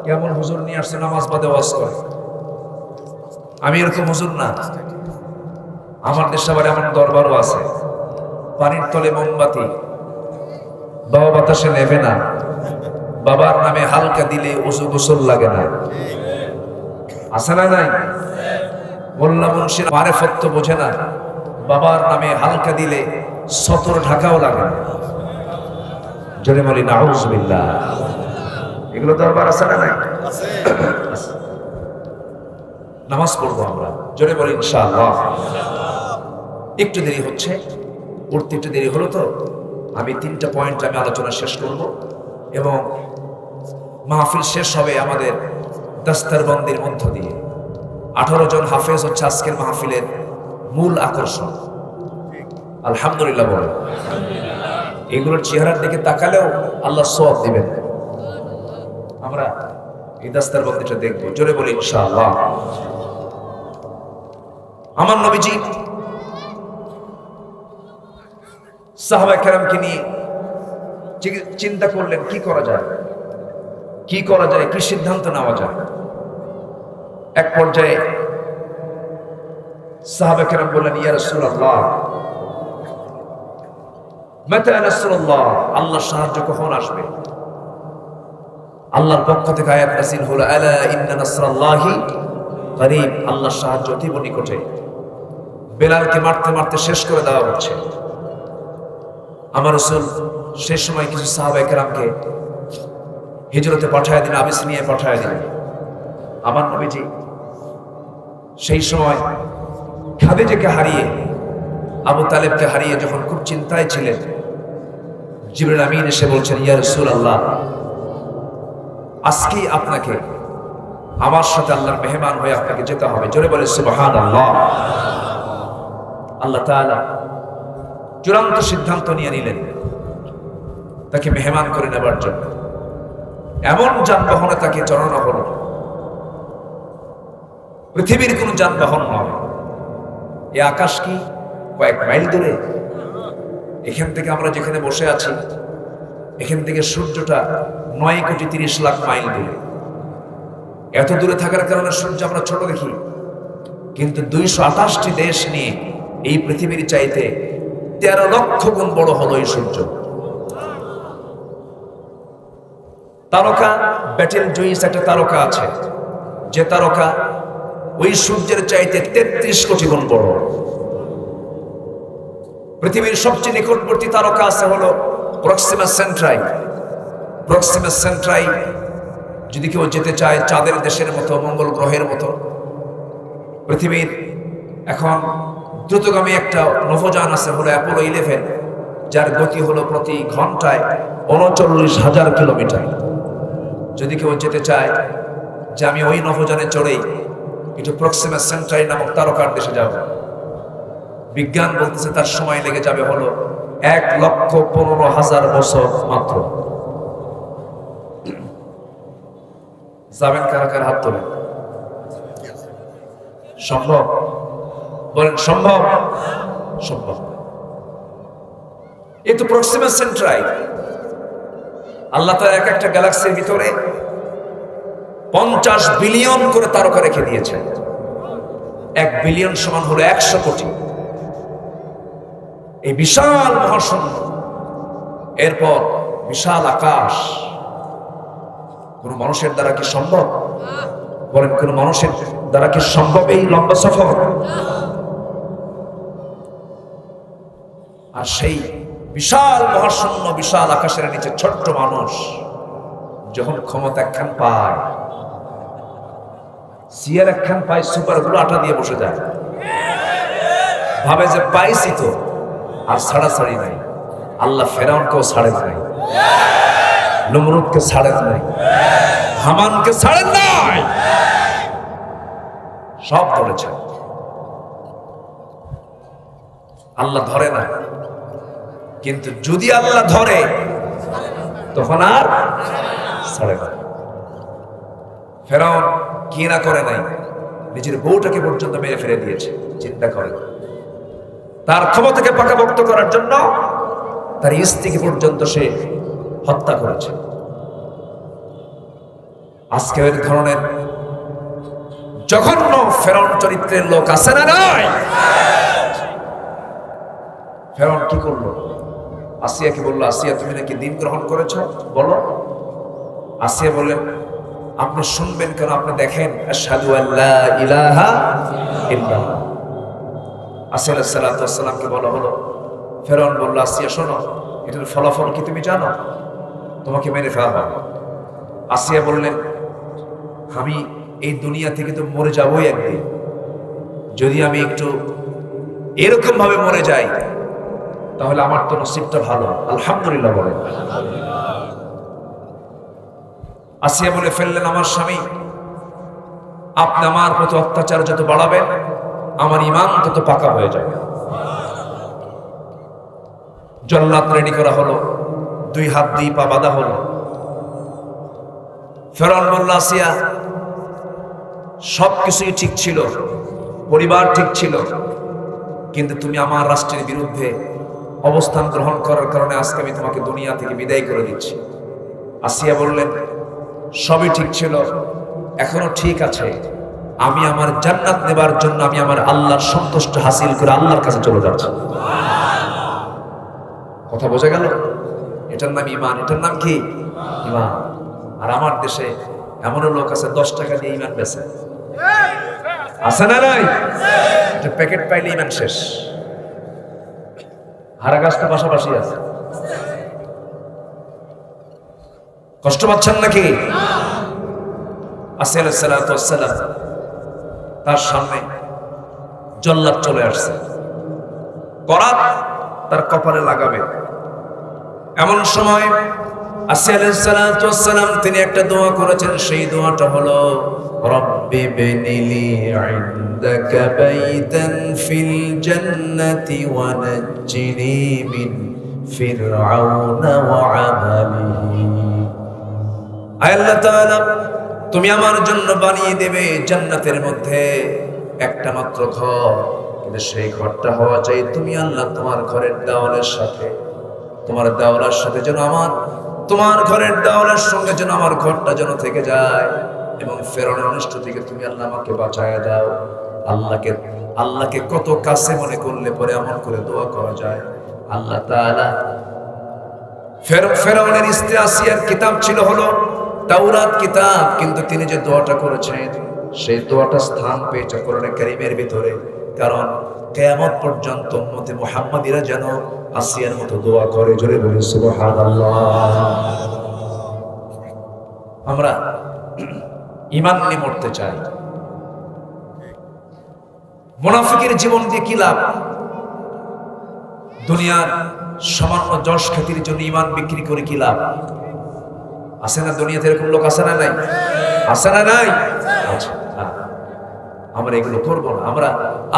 কেমন হুজুর নিয়ে আসছে নামাজ বাদে ওয়াজ করে? আমি এরকম হুজুর না। আমার দেশে আবার এমন দরবারও আছে, পানির তলে মোমবাতি, বাবা বাতাসে নেবে না, বাবার নামে হালকা দিলে ওযু গোসল লাগে না। আছে না? নাই? মোল্লা মুন্সির মারেফত তো বোঝে না, বাবার নামে হালকা দিলে সতর ঢাকাও লাগে না। জোরে বলি নাউযুবিল্লাহ। এগুলো দরবার আছে না? নাই? নামাজ পড়বো আমরা, জোরে বলি ইনশাআল্লাহ। একটু দেরি হচ্ছে, পড়তে একটু দেরি হলো তো আমি 3টা পয়েন্ট আমি আলোচনা শেষ করব এবং মাহফিল শেষ হবে আমাদের দস্তরবন্দির মধ্য দিয়ে। 18 জন হাফেজ হচ্ছে আজকের মাহফিলের মূল আকর্ষণ। আলহামদুলিল্লাহ বলেন। এগুলোর চেহারার দিকে তাকালেও আল্লাহ সওয়াব দিবেন। আমরা এই দস্তরবন্দিটা দেখব, জোরে বলি ইনশাআল্লাহ। আমার নবীজি সাহাবায়ে কেরামকে নিয়ে চিন্তা করলেন কি করা যায়, কি করা যায়, কি সিদ্ধান্ত নেওয়া যায়। এক পর্যায়ে সাহাবায়ে কেরাম বললেন, ইয়া রাসূলুল্লাহ মাতা নাসরুল্লাহ, আল্লাহর সাহায্য কখন আসবে? আল্লাহর পক্ষ থেকে আয়াত নাযিল হলো, আলা ইন্না নাসরাল্লাহি করিব, আল্লাহর সাহায্য অতীব নিকটে। বেলালকে মারতে মারতে শেষ করে দেওয়া হচ্ছে। আমার রাসূল সেই সময় কিছু সাহাবায়ে কেরামকে হিজরতে পাঠায় দিলেন, আবিসিনিয়ায় পাঠায় দিলেন। আমার নবীজি সেই সময় খাদিজাকে হারিয়ে, আবু তালেবকে হারিয়ে যখন খুব চিন্তায় ছিলেন, জিবরিল আমিন এসে বলছেন, ইয়া রাসূলুল্লাহ, আজকেই আপনাকে আমার সাথে আল্লাহর মেহমান হয়ে আপনাকে যেতে হবে। জোরে বলে সুবহানাল্লাহ। আল্লাহ তাআলা চূড়ান্ত সিদ্ধান্ত নিয়ে নিলেন তাকে মেহমান করে নেবার জন্য। এমন যানবাহনে তাকে চড়ানো হলো, পৃথিবীর কোন যানবাহন নয়। এই আকাশ কি কয়েক মাইল দূরে? এখান থেকে আমরা যেখানে বসে আছি, এখান থেকে সূর্যটা 9,30,00,000 মাইল দূরে। এত দূরে থাকার কারণে সূর্য আমরা ছোট দেখি, কিন্তু 228টি দেশ নিয়ে এই পৃথিবীর চাইতে 13 লক্ষ গুণ বড় হলো এই সূর্য। তারকা ব্যাটেল জুইস একটা তারকা আছে, যে তারকা ওই সূর্যের চাইতে 33 কোটি গুণ বড়। পৃথিবীর সবচেয়ে নিকটবর্তী তারকা আছে হলো প্রক্সিমা সেন্ট্রাই। প্রক্সিমা সেন্ট্রাই যদি কেউ যেতে চায়, চাঁদের দেশের মতো, মঙ্গল গ্রহের মতো। পৃথিবীর এখন দ্রুতগামী একটা নভোযান আছে হলো অ্যাপোলো 11, যার গতি হলো প্রতি ঘন্টায় 39,000 কিলোমিটার। যদি কেউ যেতে চায় যে আমি ওই নভোযানে চড়েই একটু প্রক্সিমা সেন্ট্রাই নামক তারকার দেশে যাব, বিজ্ঞান বলতেছে তার সময় লেগে যাবে হলো 1,15,000 বছর মাত্র। যাবেন কারা কারা? হাত তোলেন। সম্ভব? বলেন সম্ভব? সম্ভব। এই তো প্রক্সিমা সেন্ট্রাই। আল্লাহ তাআলা এক একটা গ্যালাক্সির ভিতরে 50 বিলিয়ন করে তারকা রেখে দিয়েছেন। 1 বিলিয়ন সমান হলো 100 কোটি। এই বিশাল মহাশূন্য, এরপর বিশাল আকাশ। কোন মানুষের দ্বারা কি সম্ভব? বলেন কোন মানুষের দ্বারা কি সম্ভব এই লম্বা সফর? আর সেই বিশাল মহাশূন্য, বিশাল আকাশের নিচে ছোট্ট মানুষ যখন ক্ষমতা একখান পায়, সিয়ার একখান পায়, সুপারগুলো আটা দিয়ে বসে যায়, ভাবে যে পাইছি তো, আর ছাড়াছাড়ি নাই। আল্লাহ ফেরাউনকেও ছাড়েন নাই, নমরুদকে ছাড়েন নাই, হামানকে ছাড়েন নাই, সব ধরেছেন। আল্লাহ ধরে না, কিন্তু যদি আল্লাহ ধরে তখন আর ছাড়ে না। ফেরাউন কি না করে নাই, নিজের বউটাকে পর্যন্ত মেরে ফেলে দিয়েছে। চিন্তা করেন, তার ক্ষমতাকে পাকাপোক্ত করার জন্য তার স্ত্রীকে পর্যন্ত সে হত্যা করেছে। আজকে এই ধরনের জঘন্য ফেরাউন চরিত্রের লোক আছে না নাই? ফেরাউন কি করলো? আসিয়াকে বললো, আসিয়া তুমি নাকি দিন গ্রহণ করেছো, বলো। আসিয়া বললেন, আপনি শুনবেন কেন? আপনি দেখেন, আশহাদু আল্লা ইলাহা ইল্লাল্লাহ। আসিয়া আলাইহিস সালাতু ওয়াস সালামকে বলা হলো। ফেরাউন বলল, আসিয়া শোনো, এটার ফলাফল কি তুমি জানো? তোমাকে মেরে ফেলা হবে। আসিয়া বললেন, আমি এই দুনিয়া থেকে তো মরে যাবোই একদিন, যদি আমি একটু এরকম ভাবে মরে যাই তাহলে আমার তো নসিবটা ভালো। আলহামদুলিল্লাহ বলেন। আসিয়া বলে ফেললেন, আমার স্বামী, আপনি আমার প্রতি অত্যাচার যত বাড়াবেন আমার ঈমান তত পাকা হয়ে যাবে। জল্লাদ রেডি করা হলো, 2 হাত 2 পা বাঁধা হলো। ফেরাউন বলল, আসিয়া সবকিছুই ঠিক ছিল, পরিবার ঠিক ছিল, কিন্তু তুমি আমার রাষ্ট্রের বিরুদ্ধে অবস্থান গ্রহণ করার কারণে আজকে আমি তোমাকে দুনিয়া থেকে বিদায় করে দিচ্ছি। আসিয়া বললেন, সবই ঠিক ছিল, এখনো ঠিক আছে, আমি আমার জান্নাত নেবার জন্য আমি আমার আল্লাহর সন্তুষ্ট হাসিল করে আল্লাহর কাছে চলে যাচ্ছি। কথা বোঝা গেল? এটার নাম ইমান। এটার নাম কি? ইমান। আর আমার দেশে এমনও লোক আছে 10 টাকা দিয়ে ইমান বেচে, আছে না নাই? এটা প্যাকেট পাইলে ইমান শেষ। হারা গাছটা পাশাপাশি আছে। কষ্ট পাচ্ছেন নাকি? আসিয়া আলাইহিস সালাতু ওয়াস সালাম তার সামনে জল্লাদ চলে আসছে, করাত তার কপালে লাগাবে। এমন সময় আসিয়া আলাইহিস সালাতু ওয়াস সালাম তিনি একটা দোয়া করেছেন। সেই দোয়াটা হলো রব্বি বিনিলি ইনদাকা বাইতান ফিল জান্নাতি ওয়া নাজ্জিনি মিন ফিরআউনা ওয়া আমালিহি। আয় আল্লাহ তাআলা, তুমি আমার জন্য বানিয়ে দেবে জান্নাতের মধ্যে একটা মাত্র ঘর, কিন্তু সেই ঘরটা হওয়া চাই তুমি আল্লাহ তোমার ঘরের দেওয়ালের সাথে, তোমার দেওয়ালের সাথে যেন আমার, তোমার ঘরের দেওয়ালের সঙ্গে যেন আমার ঘরটা যেন থেকে যায়, এবং ফেরাউনের অনিষ্ট থেকে তুমি আল্লাহ আমাকে বাঁচায়া দাও। আল্লাহকে কত কাছে মনে করলে পরে এমন করে দোয়া করা যায়। আল্লাহ তাআলা ফেরাউনের স্ত্রী আসিয়ার কিতাব ছিল হলো তাওরাত কিতাব, কিন্তু তিনি যে দোয়াটা করেছেন সেই দোয়াটা স্থান পেয়েছে কোরআনে কারীমের ভিতরে। কারণ কিয়ামত পর্যন্ত উম্মতে মুহাম্মাদীরা যেন আসিয়ার মতো দোয়া করে। জোরে বলি সুবহানাল্লাহ। আমরা ঈমান নিয়ে মরতে চাই। মুনাফিকের জীবন দিয়ে কি লাভ? দুনিয়ার সামান্য যশ খ্যাতির জন্য ঈমান বিক্রি করে কি লাভ? আছে না দুনিয়াতে এরকম লোক? আছে না নাই? আছে না নাই? আচ্ছা, আমরা এগুলো করব না, আমরা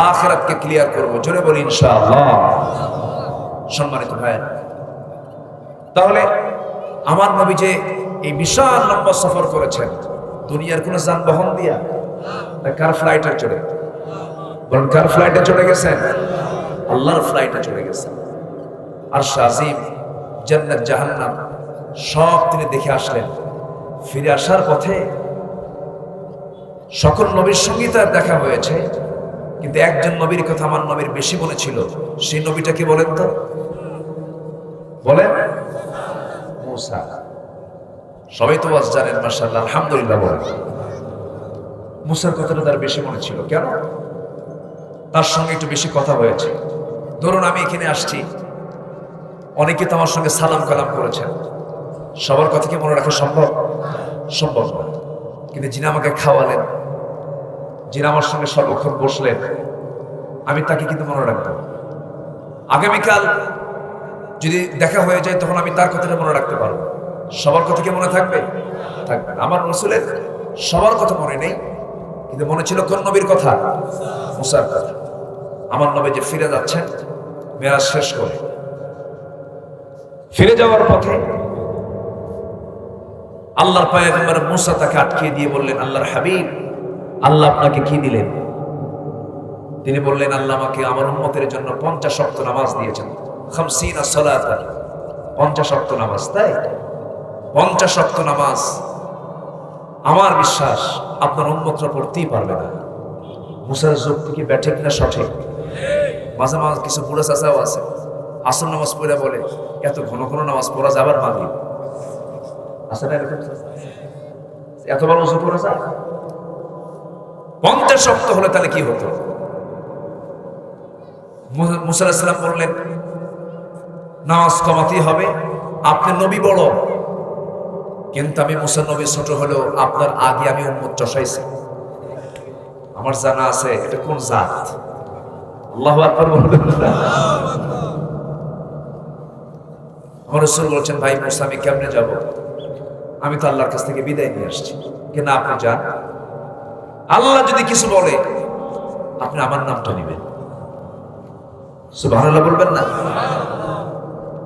আখিরাতকে ক্লিয়ার করব। জোরে বলি ইনশাআল্লাহ। সম্মানিত ভাই, তাহলে আমার নবী যে এই বিশাল লম্বা সফর করেছেন দুনিয়ার কোন যানবাহন দিয়া, কার ফ্লাইটে চড়ে? বলেন, কার ফ্লাইটে চড়ে গেছেন? আল্লাহর ফ্লাইটে চড়ে গেছেন। আর শাজিম, জান্নাত, জাহান্নাম সব তিনি দেখে আসলেন। ফিরে আসার পথে সকল নবীর সঙ্গে তার দেখা হয়েছে, কিন্তু একজন নবীর কথা আমার নবীর বেশি মনে ছিল। সেই নবীটা কি বলেন তো? বলেন, মুসা। সবাই তো আজ জানেন, মাশাআল্লাহ, আলহামদুলিল্লাহ বলেন। মুসার কথাটা তার বেশি মনে ছিল। কেন? তার সঙ্গে একটু বেশি কথা হয়েছে। ধরুন আমি এখানে আসছি, অনেকে তো আমার সঙ্গে সালাম কালাম করেছেন, সবার কথা কি মনে রাখা সম্ভব? সম্ভব না। কিন্তু যিনি আমাকে খাওয়ালেন, যিনি আমার সঙ্গে সর্বক্ষণ বসলেন, আমি তাকে কিন্তু মনে রাখবো। আগামীকাল যদি দেখা হয়ে যায় তখন আমি তার কথাটা মনে রাখতে পারবো। সবার কথা কি মনে থাকবে? থাকবে না। আমার রাসূলের সবার কথা মনে নেই, কিন্তু মনে ছিল কোন নবীর কথা? মুসার কথা। আমার নবী যে ফিরে যাচ্ছেন মেরাজ শেষ করে, ফিরে যাওয়ার পথে আল্লাহর পয়গম্বর মুসা তাকে আটকিয়ে দিয়ে বললেন, আল্লাহর হাবিব, আল্লাহ আপনাকে কি দিলেন? তিনি বললেন, আল্লাহ আমাকে আমার উম্মতের জন্য 50 ওয়াক্ত নামাজ দিয়েছেন। 50 সালাতান, 50 ওয়াক্ত নামাজ। তাই 50 ওয়াক্ত নামাজ আমার বিশ্বাস আপনার উম্মতরা পড়তেই পারবে না। মুসার যুক্তি কি ব্যাঠিক না সঠিক? মাঝে মাঝে কিছু বুড়া চাচাও আছে, আসর নামাজ পড়ে বলে এত ঘন ঘন নামাজ পড়া যাবার মাগরিব আছে না? এরকম এত বড় উজু করে যায়। 50 ওয়াক্ত হলে তাহলে কি হতো? মুসা আলাইহিস সালাম বললেন, নামাজ কমাতেই হবে, আপনি নবী বড়, কিন্তু আমি মুসা নবী ছোট হলেও আপনার আগে আমি উম্মত চষাইছি। আমার জানা আছে এটা কোন জাত। আল্লাহু আকবার বলবেন। আমার রাসূল বলেছেন, ভাই মুসা আমি কেমনে যাব? আমি তো আল্লাহর কাছ থেকে বিদায় নিয়ে আসছি। কেন? আপনি যান, আল্লাহ যদি কিছু বলে আপনি আমার নামটা নেবেন। সুবহানাল্লাহ বলবেন না?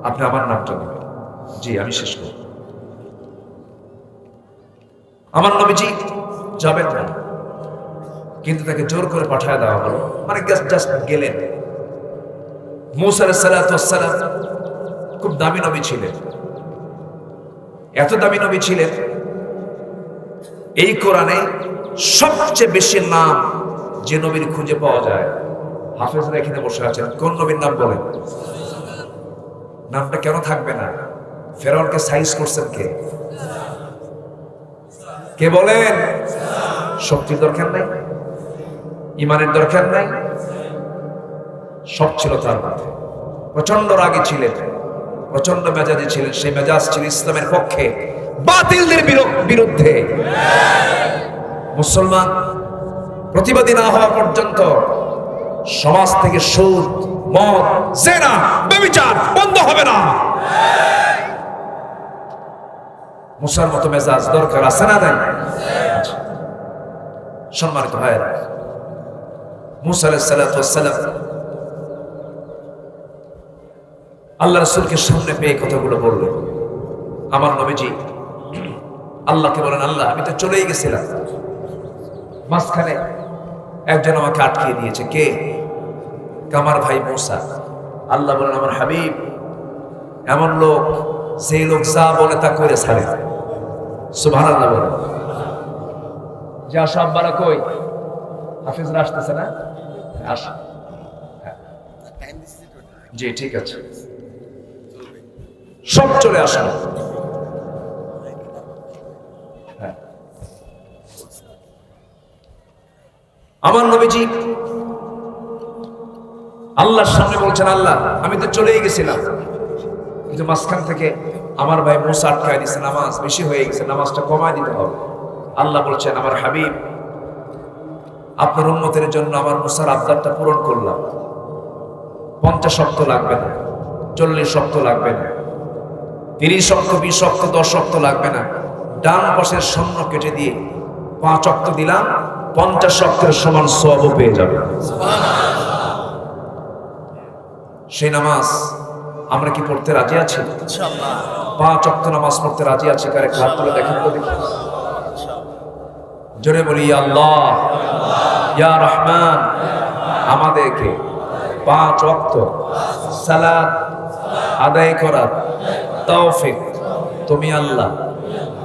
আপনি আমার নামটা নেবেন। জি, আমি শেষ করব। আমার নবীজি যাবেন না, কিন্তু তাকে জোর করে পাঠায় দেওয়া হলো। মানে জাস্ট গেলেন। মুসা আলাইহিস সালাতু ওয়াস সালাম খুব দামি নবী ছিলেন। এত দামি নবী ছিলেন, এই কোরআনে সবচেয়ে বেশি নাম যে নবীর খুঁজে পাওয়া যায়, হাফেজরা এখানে বসে আছেন, কোন নবীর নাম বলেন? নামটা কেন থাকবে না? ফেরাউনকে সাইজ করছেন কে? কে বলেন? শক্তির দরকার নাই, ইমানের দরকার নাই, সব ছিল তার মধ্যে। প্রচন্ড রাগী ছিলেন, প্রচন্ড মেজাজী ছিলেন। সেই মেজাজ ছিল ইসলামের পক্ষে, বাতিলদের বিরুদ্ধে। মুসলমান প্রতিবাদী না হওয়া পর্যন্ত সমাজ থেকে সুদ, মদ, জেনা, ব্যভিচার বন্ধ হবে না। মুসার মতো মেজাজ দরকার আছে না নাই? সম্মানিত ভাইয়েরা, মুসা আলাইহিস সালাতু ওয়াস সালাম আল্লাহ রাসূলকে সামনে পেয়ে কথাগুলো বললেন। আমার নবীজি আল্লাহকে বলেন, আল্লাহ আমি তো চলেই গেছিলাম, মাঝখানে একজন আমাকে আটকিয়ে দিয়েছে। কে? আমার ভাই মুসা। আল্লাহ বলেন, আমার হাবিব এমন লোক, যে লোক যা বলে তা করে ছাড়ে। সুবহানাল্লাহ বলেন। যা সব বারা কই হাফিজরা আসতেছে না? আসো। জি ঠিক আছে, সব চলে আসো। আমার নবীজি আল্লাহর সামনে বলছেন, আল্লাহ আমি তো চলেই গেছিলাম, কিন্তু মাঝখান থেকে আমার ভাই মুসা আটকায় দিছে, নামাজ বেশি হয়ে গেছে, নামাজটা কমায় দিতে হবে। আল্লাহ বলছেন, আমার হাবিব আপনার উম্মতের জন্য আমার মুসার আবদারটা পূরণ করলাম। 50 ওয়াক্ত লাগবে না, 40 ওয়াক্ত লাগবে না, 30 ওয়াক্ত, 20 ওয়াক্ত, 10 ওয়াক্ত লাগবে না। ডান পাশের শূন্য কেটে দিয়ে 5 ওয়াক্ত দিলাম, 50 ওয়াক্তের সমান সওয়াবও পেয়ে যাবে। সেই নামাজ আমরা কি পড়তে রাজি আছি? ইনশাআল্লাহ 5 ওয়াক্ত নামাজ পড়তে রাজি আছি? কারে হাত তুলে দেখেন তো দেখি। জোরে বলি, ইয়া আল্লাহ, ইয়া রহমান, আমাদেরকে 5 ওয়াক্ত সালাত আদায় করার তৌফিক তুমি আল্লাহ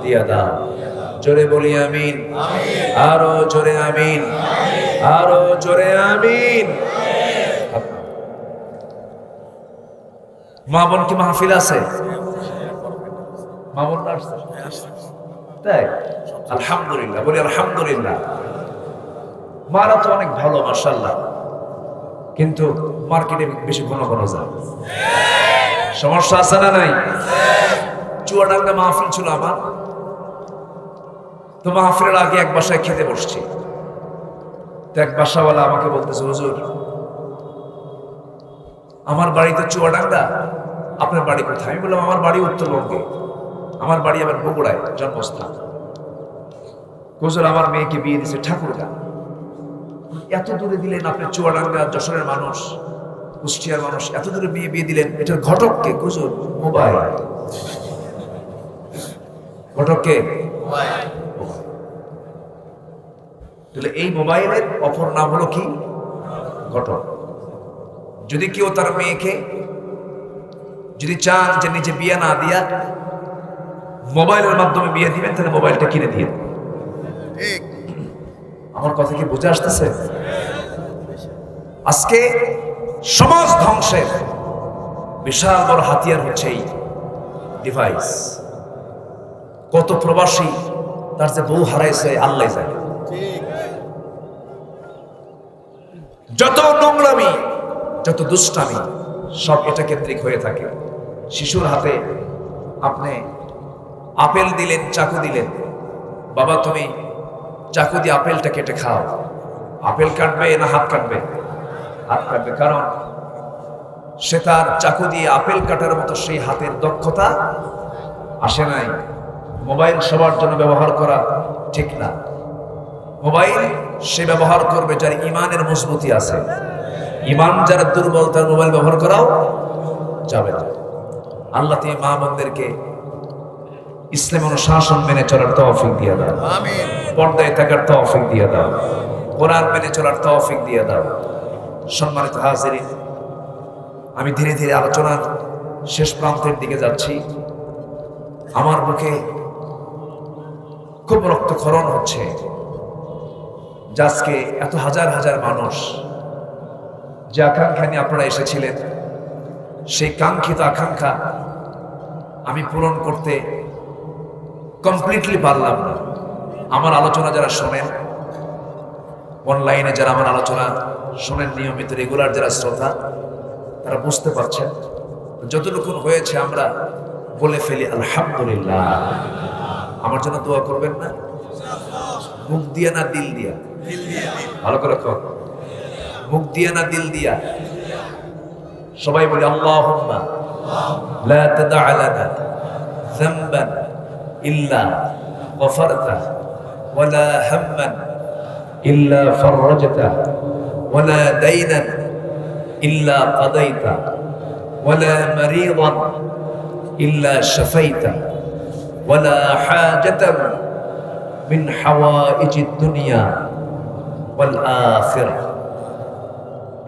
দিয়া দাও। জোরে বলি আমিন, আরো জোরে আমিন, আরো জোরে আমিন। মা বোন কি মাহফিল আছে? মা বোন আসছে? তাই আলহামদুলিল্লাহ, বলি আলহামদুলিল্লাহ। মারা তো অনেক ভালো মাশাআল্লাহ, কিন্তু মার্কেটে বেশি ঘন ঘন যায়। সমস্যা আছে না নাই? চুয়াডাঙ্গা মাহফিল ছিল আমার, তো মাহফিলের আগে এক বাসায় খেতে বসছি। তো এক বাসাওয়ালা আমাকে বলতেছে, হুজুর আমার বাড়ি তো চুয়াডাঙ্গা, আপনার বাড়ি কোথায়? আমি বললাম আমার বাড়ি উত্তরবঙ্গে, আমার বাড়ি আবার বগুড়ায় জন্মস্থান। হুজুর আমার মেয়েকে বিয়ে দিয়েছে ঠাকুরগা। এত দূরে দিলেন আপনি, চুয়াডাঙ্গা যশোরের মানুষ, কুষ্টিয়ার মানুষ, এত দূরে বিয়ে দিলেন, এটার ঘটককে? হুজুর মোবাইল। ঘটককে? তাহলে এই মোবাইলের অপর নাম হলো কি? ঘটক। যদি কেউ তার মেয়েকে যদি চান যে নিজে বিয়ে না দিয়া মোবাইলের মাধ্যমে বিয়ে দিবেন, তাহলে মোবাইলটা কিনে দিয়ে। আমার কথা কি বুঝে আসতেছে? আজকে সমাজ ধ্বংসের বিশাল বড় হাতিয়ার হচ্ছে এই ডিভাইস। কত প্রবাসী তার যে বউ হারাইছে আল্লাহ জানে। যত নোংরামি, যত দুষ্টামি, সব এটা কেন্দ্রিক হয়ে থাকে। শিশুর হাতে আপনি আপেল দিলেন, চাকু দিলেন, বাবা তুমি চাকু দিয়ে আপেলটা কেটে খাও। আপেল কাটবে না হাত কাটবে? হাত কাটবে, কারণ সে তার চাকু দিয়ে আপেল কাটার মতো সেই হাতের দক্ষতা আসে নাই। মোবাইল সবার জন্য ব্যবহার করা ঠিক না। মোবাইল সে ব্যবহার করবে যার ইমানের মজবুতি আছে। ইমান যারা দুর্বল, তার মোবাইল ব্যবহার করাও যাবে না। আল্লাহ তুমি মা বোনদেরকে ইসলাম অনুশাসন মেনে চলার তৌফিক দিয়ে দাও, আমিন। পর্দায় থাকার তৌফিক দিয়ে দাও, কোরআন মেনে চলার তৌফিক দিয়ে দাও। সম্মানিত হাজিরিন, আমি ধীরে ধীরে আলোচনার শেষ প্রান্তের দিকে যাচ্ছি। আমার বুকে খুব রক্তক্ষরণ হচ্ছে। আজকে এত হাজার হাজার মানুষ যে আকাঙ্ক্ষা নিয়ে আপনারা এসেছিলেন, সেই কাঙ্ক্ষিত আকাঙ্ক্ষা আমি পূরণ করতে কমপ্লিটলি পারলাম না। আমার আলোচনা যারা শোনেন, অনলাইনে যারা আমার আলোচনা শোনেন নিয়মিত রেগুলার যারা শ্রোতা, তারা বুঝতে পারছেন যতটুকু হয়েছে আমরা বলে ফেলি আলহামদুলিল্লাহ। আমার জন্য দোয়া করবেন না? মুখ দিয়া না দিল দিয়া? ভালো করে কর, মুখ দিয়া না দিল দিয়া? সবাই বলি আল্লাহুম্মা লা তাদা লানা যামবান ইল্লা গফারতাহু ওয়ালা হাম্মান ইল্লা ফাররাজতাহু ওয়ালা দাইনান ইল্লা কাদাইতাহু ওয়ালা মারিদান ইল্লা শাফাইতাহু ওয়ালা হাজাতান মিন হাওয়াইজিদ দুনিয়া ওয়াল আখিরাহ।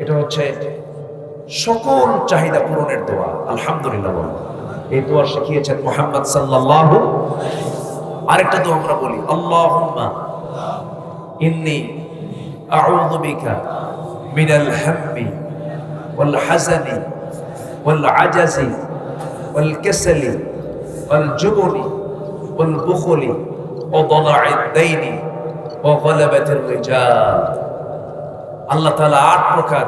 এটা হচ্ছে সকল চাহিদা পূরণের দোয়া। আলহামদুলিল্লাহ বলুন। এই দোয়া শিখিয়েছেন মুহাম্মদ সাল্লাল্লাহু। আরেকটা দোয়া আমরা বলি, আল্লাহুম্মা ইন্নী আউযু বিকা মিনাল হাম্মি ওয়াল হাযানি ওয়াল আজাজি ওয়াল কাসালি ওয়াল জুবনি ওয়াল বুখলি ওয়া দালা'id দাইনি ওয়া গলাবাতির রিজাল। আল্লাহ তাআলা 8 প্রকার,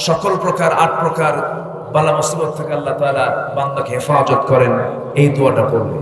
সকল প্রকার 8 প্রকার বালা মুসিবত থেকে আল্লাহ তাআলা বান্দাকে হেফাজত করেন। এই দোয়াটা পড়বে।